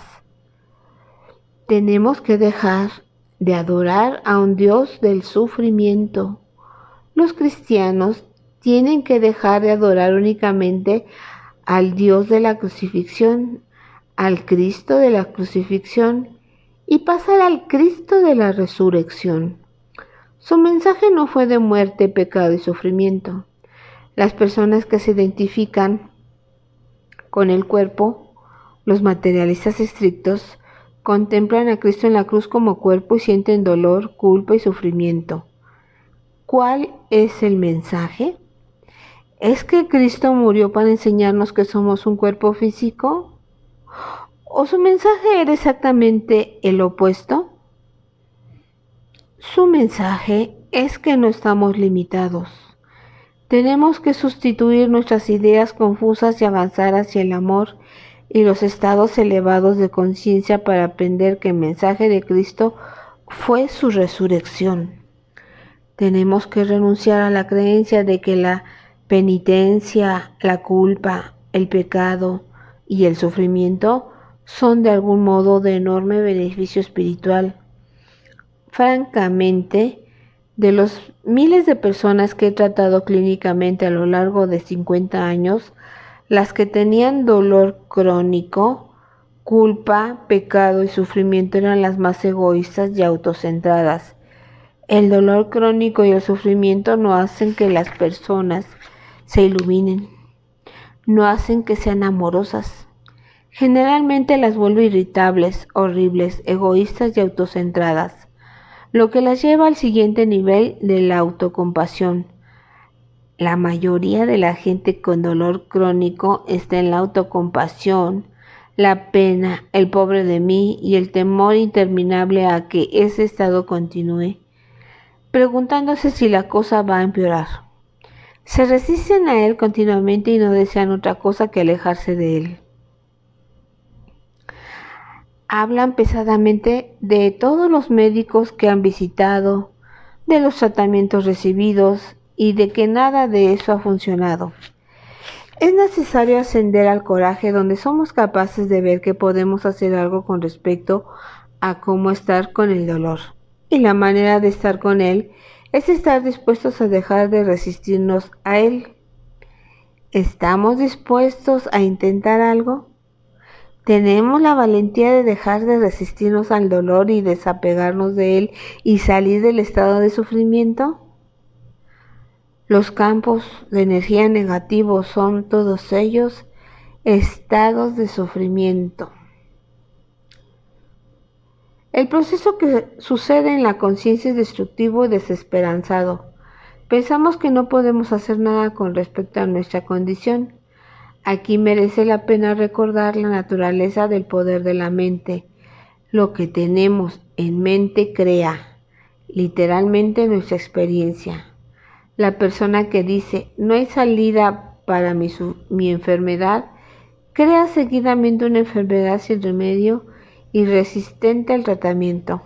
Speaker 1: Tenemos que dejar de adorar a un Dios del sufrimiento. Los cristianos tienen que dejar de adorar únicamente al Dios de la crucifixión, al Cristo de la crucifixión, y pasar al Cristo de la resurrección. Su mensaje no fue de muerte, pecado y sufrimiento. Las personas que se identifican con el cuerpo, los materialistas estrictos, contemplan a Cristo en la cruz como cuerpo y sienten dolor, culpa y sufrimiento. ¿Cuál es el mensaje? ¿Es que Cristo murió para enseñarnos que somos un cuerpo físico? ¿O su mensaje era exactamente el opuesto? Su mensaje es que no estamos limitados. Tenemos que sustituir nuestras ideas confusas y avanzar hacia el amor y los estados elevados de conciencia para aprender que el mensaje de Cristo fue su resurrección. Tenemos que renunciar a la creencia de que la penitencia, la culpa, el pecado y el sufrimiento son de algún modo de enorme beneficio espiritual. Francamente, de los miles de personas que he tratado clínicamente a lo largo de 50 años, las que tenían dolor crónico, culpa, pecado y sufrimiento eran las más egoístas y autocentradas. El dolor crónico y el sufrimiento no hacen que las personas se iluminen, no hacen que sean amorosas. Generalmente las vuelve irritables, horribles, egoístas y autocentradas, lo que las lleva al siguiente nivel de la autocompasión. La mayoría de la gente con dolor crónico está en la autocompasión, la pena, el pobre de mí y el temor interminable a que ese estado continúe, preguntándose si la cosa va a empeorar. Se resisten a él continuamente y no desean otra cosa que alejarse de él. Hablan pesadamente de todos los médicos que han visitado, de los tratamientos recibidos y de que nada de eso ha funcionado. Es necesario ascender al coraje donde somos capaces de ver que podemos hacer algo con respecto a cómo estar con el dolor. Y la manera de estar con él es estar dispuestos a dejar de resistirnos a él. ¿Estamos dispuestos a intentar algo? ¿Tenemos la valentía de dejar de resistirnos al dolor y desapegarnos de él y salir del estado de sufrimiento? Los campos de energía negativos son todos ellos estados de sufrimiento. El proceso que sucede en la conciencia es destructivo y desesperanzado. Pensamos que no podemos hacer nada con respecto a nuestra condición. Aquí merece la pena recordar la naturaleza del poder de la mente. Lo que tenemos en mente crea, literalmente, nuestra experiencia. La persona que dice no hay salida para mi enfermedad, crea seguidamente una enfermedad sin remedio y resistente al tratamiento.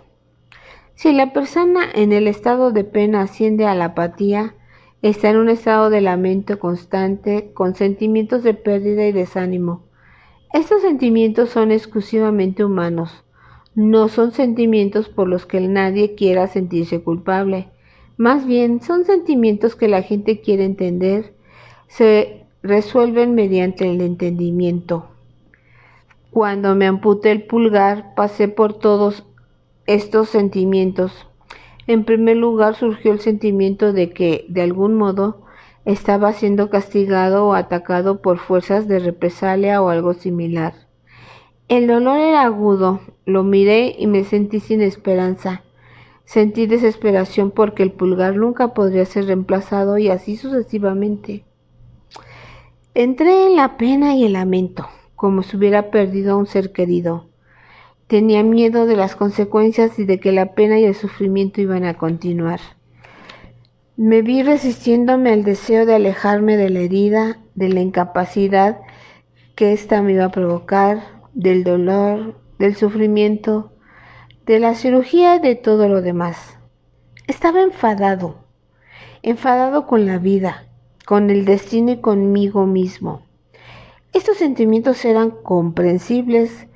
Speaker 1: Si la persona en el estado de pena asciende a la apatía, está en un estado de lamento constante con sentimientos de pérdida y desánimo. Estos sentimientos son exclusivamente humanos, no son sentimientos por los que nadie quiera sentirse culpable. Más bien, son sentimientos que la gente quiere entender, se resuelven mediante el entendimiento. Cuando me amputé el pulgar, pasé por todos estos sentimientos. En primer lugar, surgió el sentimiento de que, de algún modo, estaba siendo castigado o atacado por fuerzas de represalia o algo similar. El dolor era agudo, lo miré y me sentí sin esperanza. Sentí desesperación porque el pulgar nunca podría ser reemplazado y así sucesivamente. Entré en la pena y el lamento, como si hubiera perdido a un ser querido. Tenía miedo de las consecuencias y de que la pena y el sufrimiento iban a continuar. Me vi resistiéndome al deseo de alejarme de la herida, de la incapacidad que ésta me iba a provocar, del dolor, del sufrimiento, de la cirugía y de todo lo demás. Estaba enfadado con la vida, con el destino y conmigo mismo. Estos sentimientos eran comprensibles,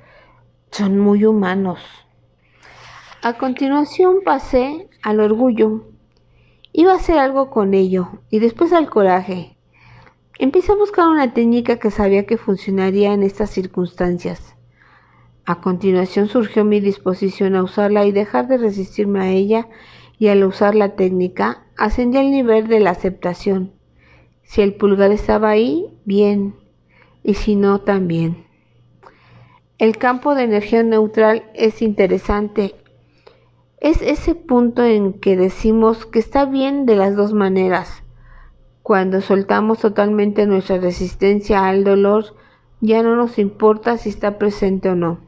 Speaker 1: son muy humanos. A continuación pasé al orgullo. Iba a hacer algo con ello y después al coraje. Empecé a buscar una técnica que sabía que funcionaría en estas circunstancias. A continuación surgió mi disposición a usarla y dejar de resistirme a ella, y al usar la técnica ascendí al nivel de la aceptación. Si el pulgar estaba ahí, bien, y si no, también. El campo de energía neutral es interesante. Es ese punto en que decimos que está bien de las dos maneras. Cuando soltamos totalmente nuestra resistencia al dolor, ya no nos importa si está presente o no.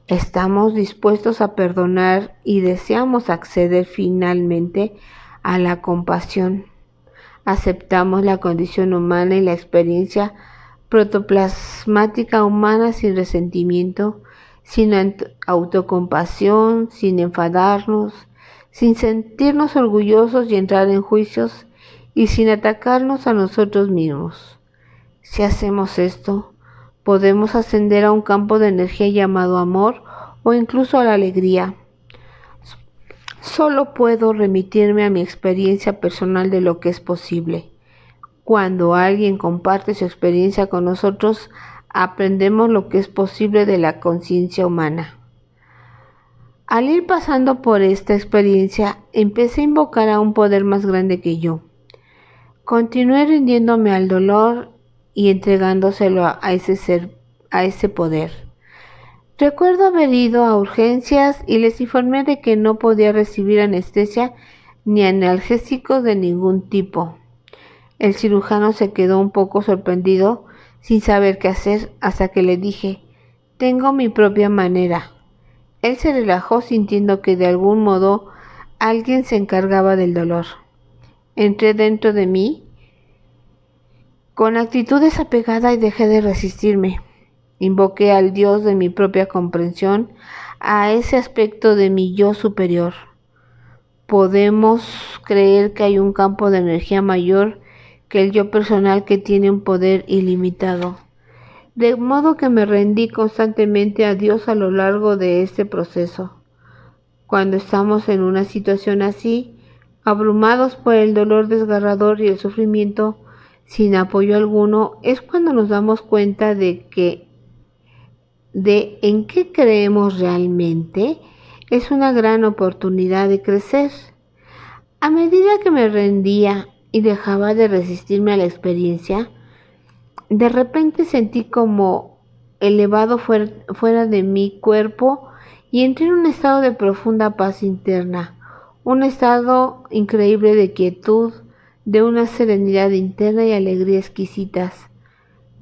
Speaker 1: Estamos dispuestos a perdonar y deseamos acceder finalmente a la compasión. Aceptamos la condición humana y la experiencia protoplasmática humana sin resentimiento, sin autocompasión, sin enfadarnos, sin sentirnos orgullosos y entrar en juicios y sin atacarnos a nosotros mismos. Si hacemos esto, podemos ascender a un campo de energía llamado amor o incluso a la alegría. Solo puedo remitirme a mi experiencia personal de lo que es posible. Cuando alguien comparte su experiencia con nosotros, aprendemos lo que es posible de la conciencia humana. Al ir pasando por esta experiencia, empecé a invocar a un poder más grande que yo. Continué rindiéndome al dolor y entregándoselo a ese ser a ese poder. Recuerdo haber ido a urgencias y les informé de que no podía recibir anestesia ni analgésicos de ningún tipo. El cirujano se quedó un poco sorprendido sin saber qué hacer hasta que le dije, tengo mi propia manera. Él se relajó sintiendo que de algún modo alguien se encargaba del dolor. Entré dentro de mí con actitud desapegada y dejé de resistirme. Invoqué al Dios de mi propia comprensión, a ese aspecto de mi yo superior. Podemos creer que hay un campo de energía mayor que el yo personal que tiene un poder ilimitado. De modo que me rendí constantemente a Dios a lo largo de este proceso. Cuando estamos en una situación así, abrumados por el dolor desgarrador y el sufrimiento, sin apoyo alguno, es cuando nos damos cuenta de en qué creemos realmente. Es una gran oportunidad de crecer. A medida que me rendía y dejaba de resistirme a la experiencia, de repente sentí como elevado fuera de mi cuerpo y entré en un estado de profunda paz interna, un estado increíble de quietud, de una serenidad interna y alegría exquisitas.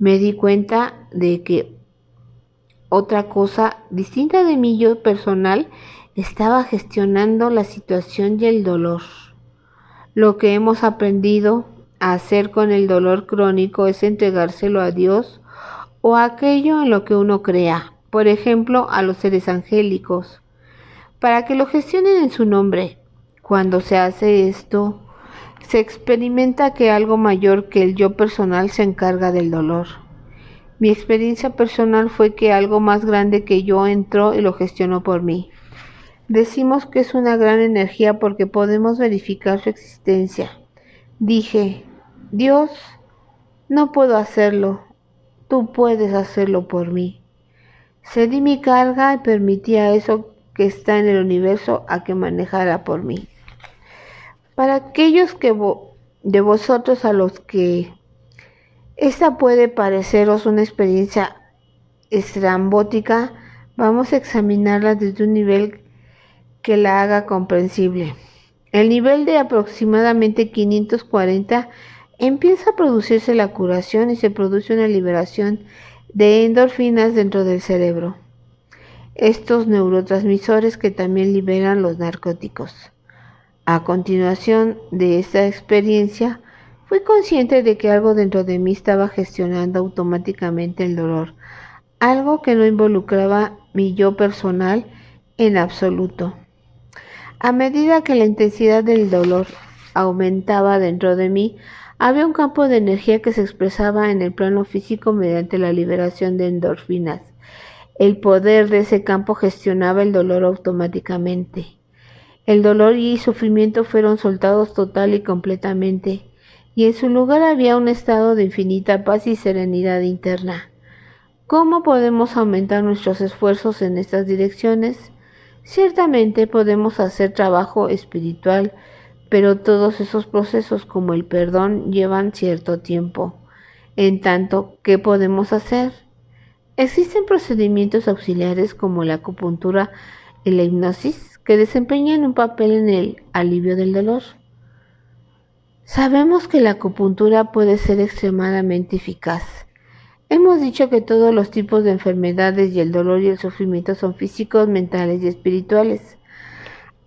Speaker 1: Me di cuenta de que otra cosa distinta de mi yo personal estaba gestionando la situación y el dolor. Lo que hemos aprendido a hacer con el dolor crónico es entregárselo a Dios o a aquello en lo que uno crea, por ejemplo, a los seres angélicos, para que lo gestionen en su nombre. Cuando se hace esto, se experimenta que algo mayor que el yo personal se encarga del dolor. Mi experiencia personal fue que algo más grande que yo entró y lo gestionó por mí. Decimos que es una gran energía porque podemos verificar su existencia. Dije, Dios, no puedo hacerlo, tú puedes hacerlo por mí. Cedí mi carga y permití a eso que está en el universo a que manejara por mí. Para aquellos de vosotros a los que esta puede pareceros una experiencia estrambótica, vamos a examinarla desde un nivel que la haga comprensible. El nivel de aproximadamente 540 empieza a producirse la curación y se produce una liberación de endorfinas dentro del cerebro. Estos neurotransmisores que también liberan los narcóticos. A continuación de esta experiencia, fui consciente de que algo dentro de mí estaba gestionando automáticamente el dolor, algo que no involucraba mi yo personal en absoluto. A medida que la intensidad del dolor aumentaba dentro de mí, había un campo de energía que se expresaba en el plano físico mediante la liberación de endorfinas. El poder de ese campo gestionaba el dolor automáticamente. El dolor y sufrimiento fueron soltados total y completamente, y en su lugar había un estado de infinita paz y serenidad interna. ¿Cómo podemos aumentar nuestros esfuerzos en estas direcciones? Ciertamente podemos hacer trabajo espiritual, pero todos esos procesos como el perdón llevan cierto tiempo. En tanto, ¿qué podemos hacer? Existen procedimientos auxiliares como la acupuntura y la hipnosis que desempeñan un papel en el alivio del dolor. Sabemos que la acupuntura puede ser extremadamente eficaz. Hemos dicho que todos los tipos de enfermedades y el dolor y el sufrimiento son físicos, mentales y espirituales.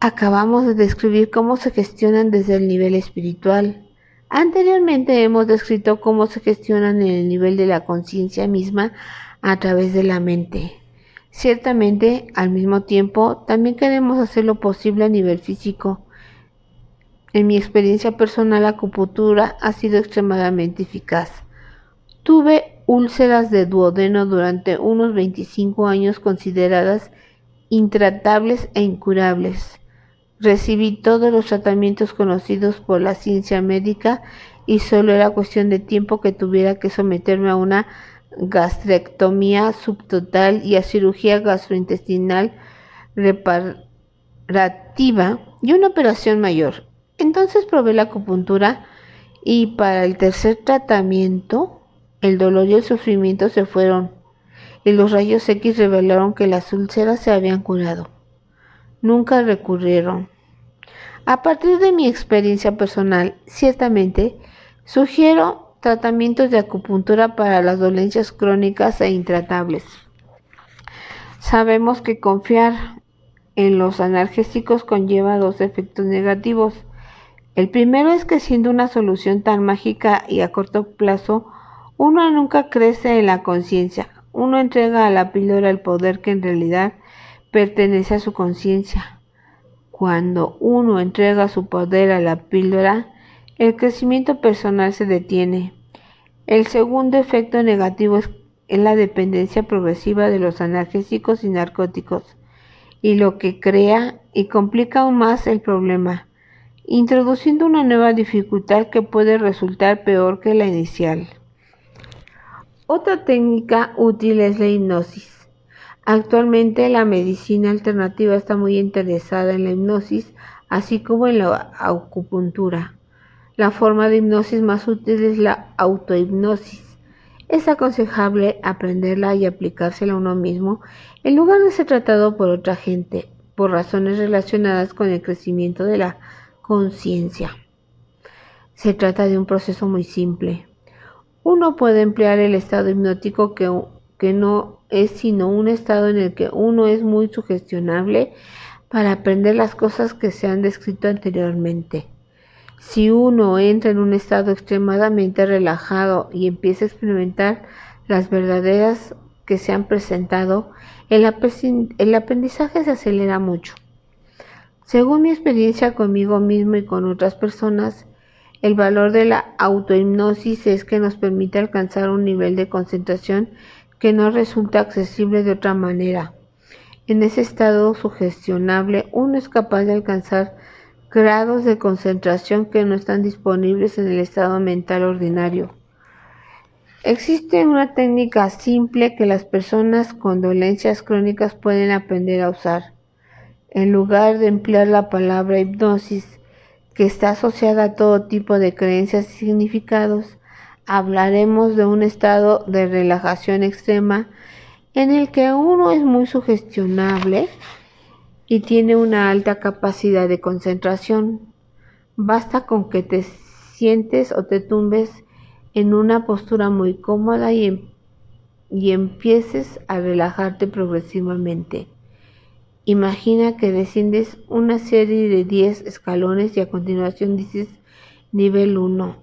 Speaker 1: Acabamos de describir cómo se gestionan desde el nivel espiritual. Anteriormente hemos descrito cómo se gestionan en el nivel de la conciencia misma a través de la mente. Ciertamente, al mismo tiempo, también queremos hacer lo posible a nivel físico. En mi experiencia personal, la acupuntura ha sido extremadamente eficaz. Tuve úlceras de duodeno durante unos 25 años consideradas intratables e incurables. Recibí todos los tratamientos conocidos por la ciencia médica y solo era cuestión de tiempo que tuviera que someterme a una gastrectomía subtotal y a cirugía gastrointestinal reparativa y una operación mayor. Entonces probé la acupuntura y para el tercer tratamiento el dolor y el sufrimiento se fueron y los rayos X revelaron que las úlceras se habían curado. Nunca recurrieron. A partir de mi experiencia personal, ciertamente, sugiero tratamientos de acupuntura para las dolencias crónicas e intratables. Sabemos que confiar en los analgésicos conlleva dos efectos negativos. El primero es que siendo una solución tan mágica y a corto plazo, uno nunca crece en la conciencia. Uno entrega a la píldora el poder que en realidad pertenece a su conciencia. Cuando uno entrega su poder a la píldora, el crecimiento personal se detiene. El segundo efecto negativo es la dependencia progresiva de los analgésicos y narcóticos, y lo que crea y complica aún más el problema, introduciendo una nueva dificultad que puede resultar peor que la inicial. Otra técnica útil es la hipnosis. Actualmente la medicina alternativa está muy interesada en la hipnosis, así como en la acupuntura. La forma de hipnosis más útil es la autohipnosis. Es aconsejable aprenderla y aplicársela a uno mismo en lugar de ser tratado por otra gente, por razones relacionadas con el crecimiento de la conciencia. Se trata de un proceso muy simple. Uno puede emplear el estado hipnótico que no es sino un estado en el que uno es muy sugestionable para aprender las cosas que se han descrito anteriormente. Si uno entra en un estado extremadamente relajado y empieza a experimentar las verdaderas que se han presentado, el aprendizaje se acelera mucho. Según mi experiencia conmigo mismo y con otras personas, el valor de la autohipnosis es que nos permite alcanzar un nivel de concentración que no resulta accesible de otra manera. En ese estado sugestionable, uno es capaz de alcanzar grados de concentración que no están disponibles en el estado mental ordinario. Existe una técnica simple que las personas con dolencias crónicas pueden aprender a usar. En lugar de emplear la palabra hipnosis, que está asociada a todo tipo de creencias y significados, hablaremos de un estado de relajación extrema en el que uno es muy sugestionable y tiene una alta capacidad de concentración. Basta con que te sientes o te tumbes en una postura muy cómoda y empieces a relajarte progresivamente. Imagina que desciendes una serie de 10 escalones y a continuación dices nivel 1.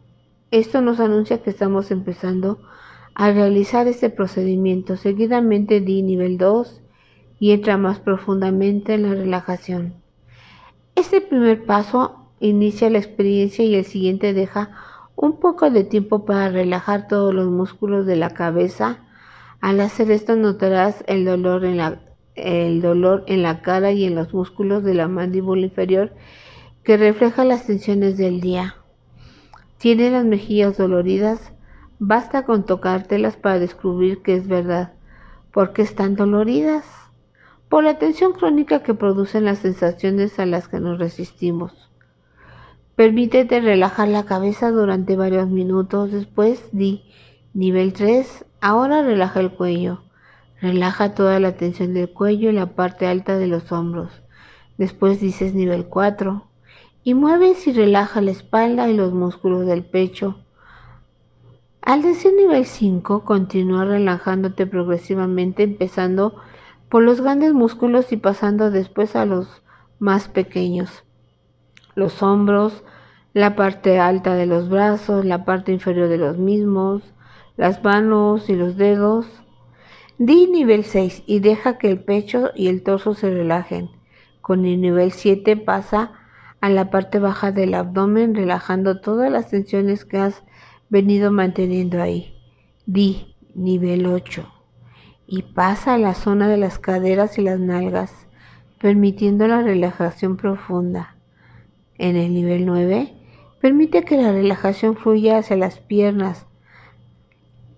Speaker 1: Esto nos anuncia que estamos empezando a realizar este procedimiento. Seguidamente di nivel 2 y entra más profundamente en la relajación. Este primer paso inicia la experiencia y el siguiente deja un poco de tiempo para relajar todos los músculos de la cabeza. Al hacer esto notarás el dolor en la cara y en los músculos de la mandíbula inferior que refleja las tensiones del día. ¿Tienes las mejillas doloridas? Basta con tocártelas para descubrir que es verdad. ¿Por qué están doloridas? Por la tensión crónica que producen las sensaciones a las que nos resistimos. Permítete relajar la cabeza durante varios minutos. Después di nivel 3. Ahora relaja el cuello. Relaja toda la tensión del cuello y la parte alta de los hombros. Después dices nivel 4 y mueves y relaja la espalda y los músculos del pecho. Al decir nivel 5, continúa relajándote progresivamente, empezando por los grandes músculos y pasando después a los más pequeños. Los hombros, la parte alta de los brazos, la parte inferior de los mismos, las manos y los dedos. Di nivel 6 y deja que el pecho y el torso se relajen. Con el nivel 7 pasa a la parte baja del abdomen, relajando todas las tensiones que has venido manteniendo ahí. Di nivel 8 y pasa a la zona de las caderas y las nalgas, permitiendo la relajación profunda. En el nivel 9, permite que la relajación fluya hacia las piernas.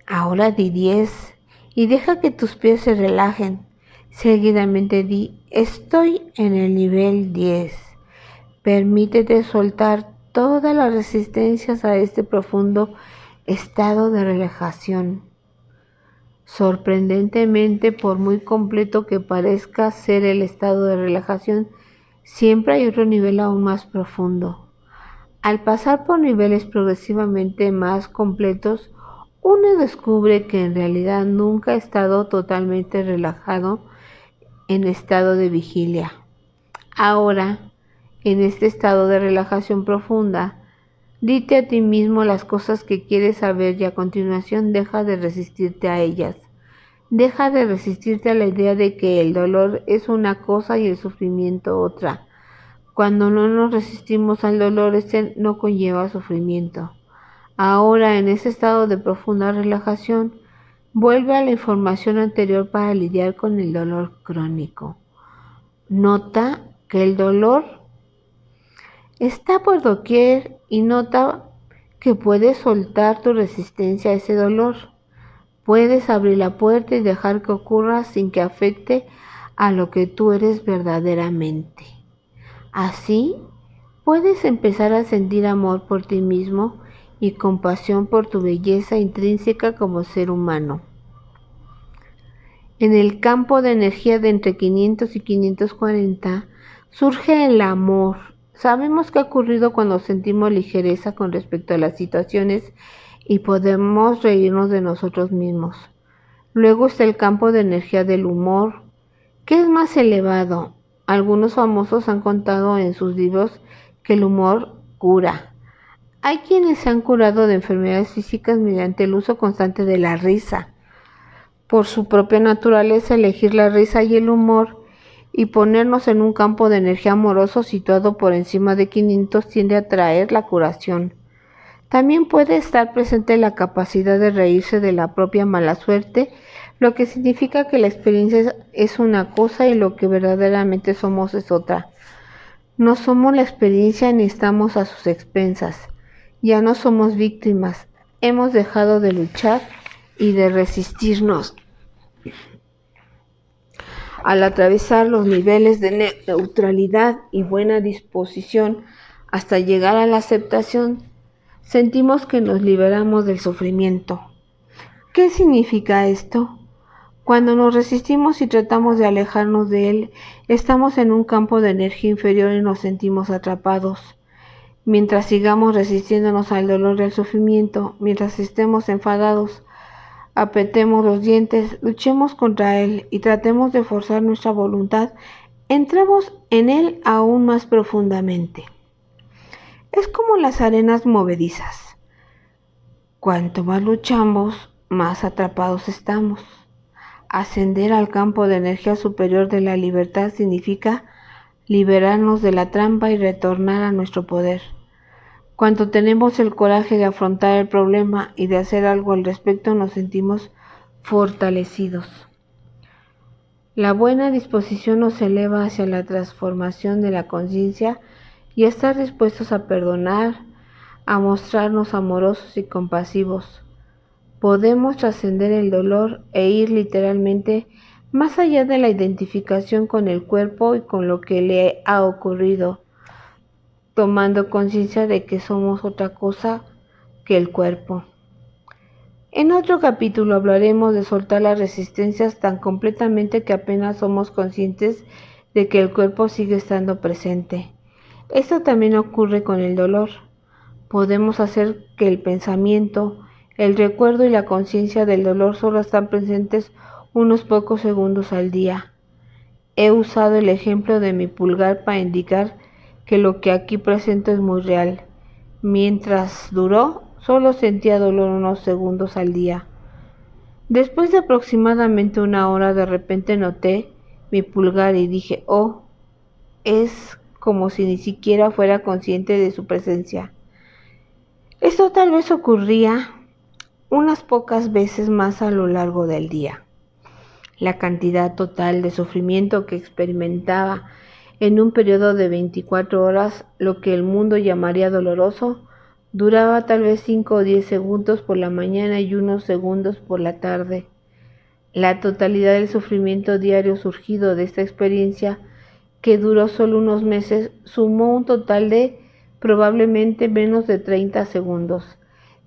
Speaker 1: Ahora di 10 y deja que tus pies se relajen. Seguidamente di, estoy en el nivel 10. Permítete soltar todas las resistencias a este profundo estado de relajación. Sorprendentemente, por muy completo que parezca ser el estado de relajación, siempre hay otro nivel aún más profundo. Al pasar por niveles progresivamente más completos, uno descubre que en realidad nunca ha estado totalmente relajado en estado de vigilia. Ahora, en este estado de relajación profunda, dite a ti mismo las cosas que quieres saber y a continuación deja de resistirte a ellas. Deja de resistirte a la idea de que el dolor es una cosa y el sufrimiento otra. Cuando no nos resistimos al dolor, este no conlleva sufrimiento. Ahora, en ese estado de profunda relajación, vuelve a la información anterior para lidiar con el dolor crónico. Nota que el dolor está por doquier y nota que puedes soltar tu resistencia a ese dolor. Puedes abrir la puerta y dejar que ocurra sin que afecte a lo que tú eres verdaderamente. Así, puedes empezar a sentir amor por ti mismo y compasión por tu belleza intrínseca como ser humano. En el campo de energía de entre 500 y 540 surge el amor. Sabemos qué ha ocurrido cuando sentimos ligereza con respecto a las situaciones y podemos reírnos de nosotros mismos. Luego está el campo de energía del humor, que es más elevado. Algunos famosos han contado en sus libros que el humor cura. Hay quienes se han curado de enfermedades físicas mediante el uso constante de la risa. Por su propia naturaleza, elegir la risa y el humor y ponernos en un campo de energía amoroso situado por encima de 500 tiende a traer la curación. También puede estar presente la capacidad de reírse de la propia mala suerte, lo que significa que la experiencia es una cosa y lo que verdaderamente somos es otra. No somos la experiencia ni estamos a sus expensas. Ya no somos víctimas. Hemos dejado de luchar y de resistirnos. Al atravesar los niveles de neutralidad y buena disposición hasta llegar a la aceptación, sentimos que nos liberamos del sufrimiento. ¿Qué significa esto? Cuando nos resistimos y tratamos de alejarnos de él, estamos en un campo de energía inferior y nos sentimos atrapados. Mientras sigamos resistiéndonos al dolor y al sufrimiento, mientras estemos enfadados, apretemos los dientes, luchemos contra él y tratemos de forzar nuestra voluntad, entramos en él aún más profundamente. Es como las arenas movedizas. Cuanto más luchamos, más atrapados estamos. Ascender al campo de energía superior de la libertad significa liberarnos de la trampa y retornar a nuestro poder. Cuando tenemos el coraje de afrontar el problema y de hacer algo al respecto, nos sentimos fortalecidos. La buena disposición nos eleva hacia la transformación de la conciencia y a estar dispuestos a perdonar, a mostrarnos amorosos y compasivos. Podemos trascender el dolor e ir literalmente más allá de la identificación con el cuerpo y con lo que le ha ocurrido, tomando conciencia de que somos otra cosa que el cuerpo. En otro capítulo hablaremos de soltar las resistencias tan completamente que apenas somos conscientes de que el cuerpo sigue estando presente. Esto también ocurre con el dolor. Podemos hacer que el pensamiento, el recuerdo y la conciencia del dolor solo están presentes unos pocos segundos al día. He usado el ejemplo de mi pulgar para indicar que lo que aquí presento es muy real. Mientras duró, solo sentía dolor unos segundos al día. Después de aproximadamente una hora, de repente noté mi pulgar y dije, oh, es como si ni siquiera fuera consciente de su presencia. Esto tal vez ocurría unas pocas veces más a lo largo del día. La cantidad total de sufrimiento que experimentaba en un periodo de 24 horas, lo que el mundo llamaría doloroso, duraba tal vez 5 o 10 segundos por la mañana y unos segundos por la tarde. La totalidad del sufrimiento diario surgido de esta experiencia, que duró solo unos meses, sumó un total de probablemente menos de 30 segundos.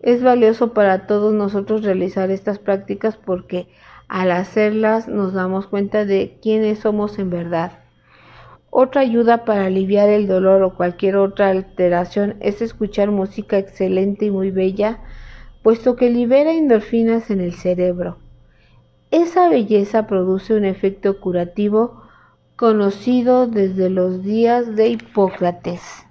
Speaker 1: Es valioso para todos nosotros realizar estas prácticas porque Al hacerlas nos damos cuenta de quiénes somos en verdad. Otra ayuda para aliviar el dolor o cualquier otra alteración es escuchar música excelente y muy bella, puesto que libera endorfinas en el cerebro. Esa belleza produce un efecto curativo conocido desde los días de Hipócrates.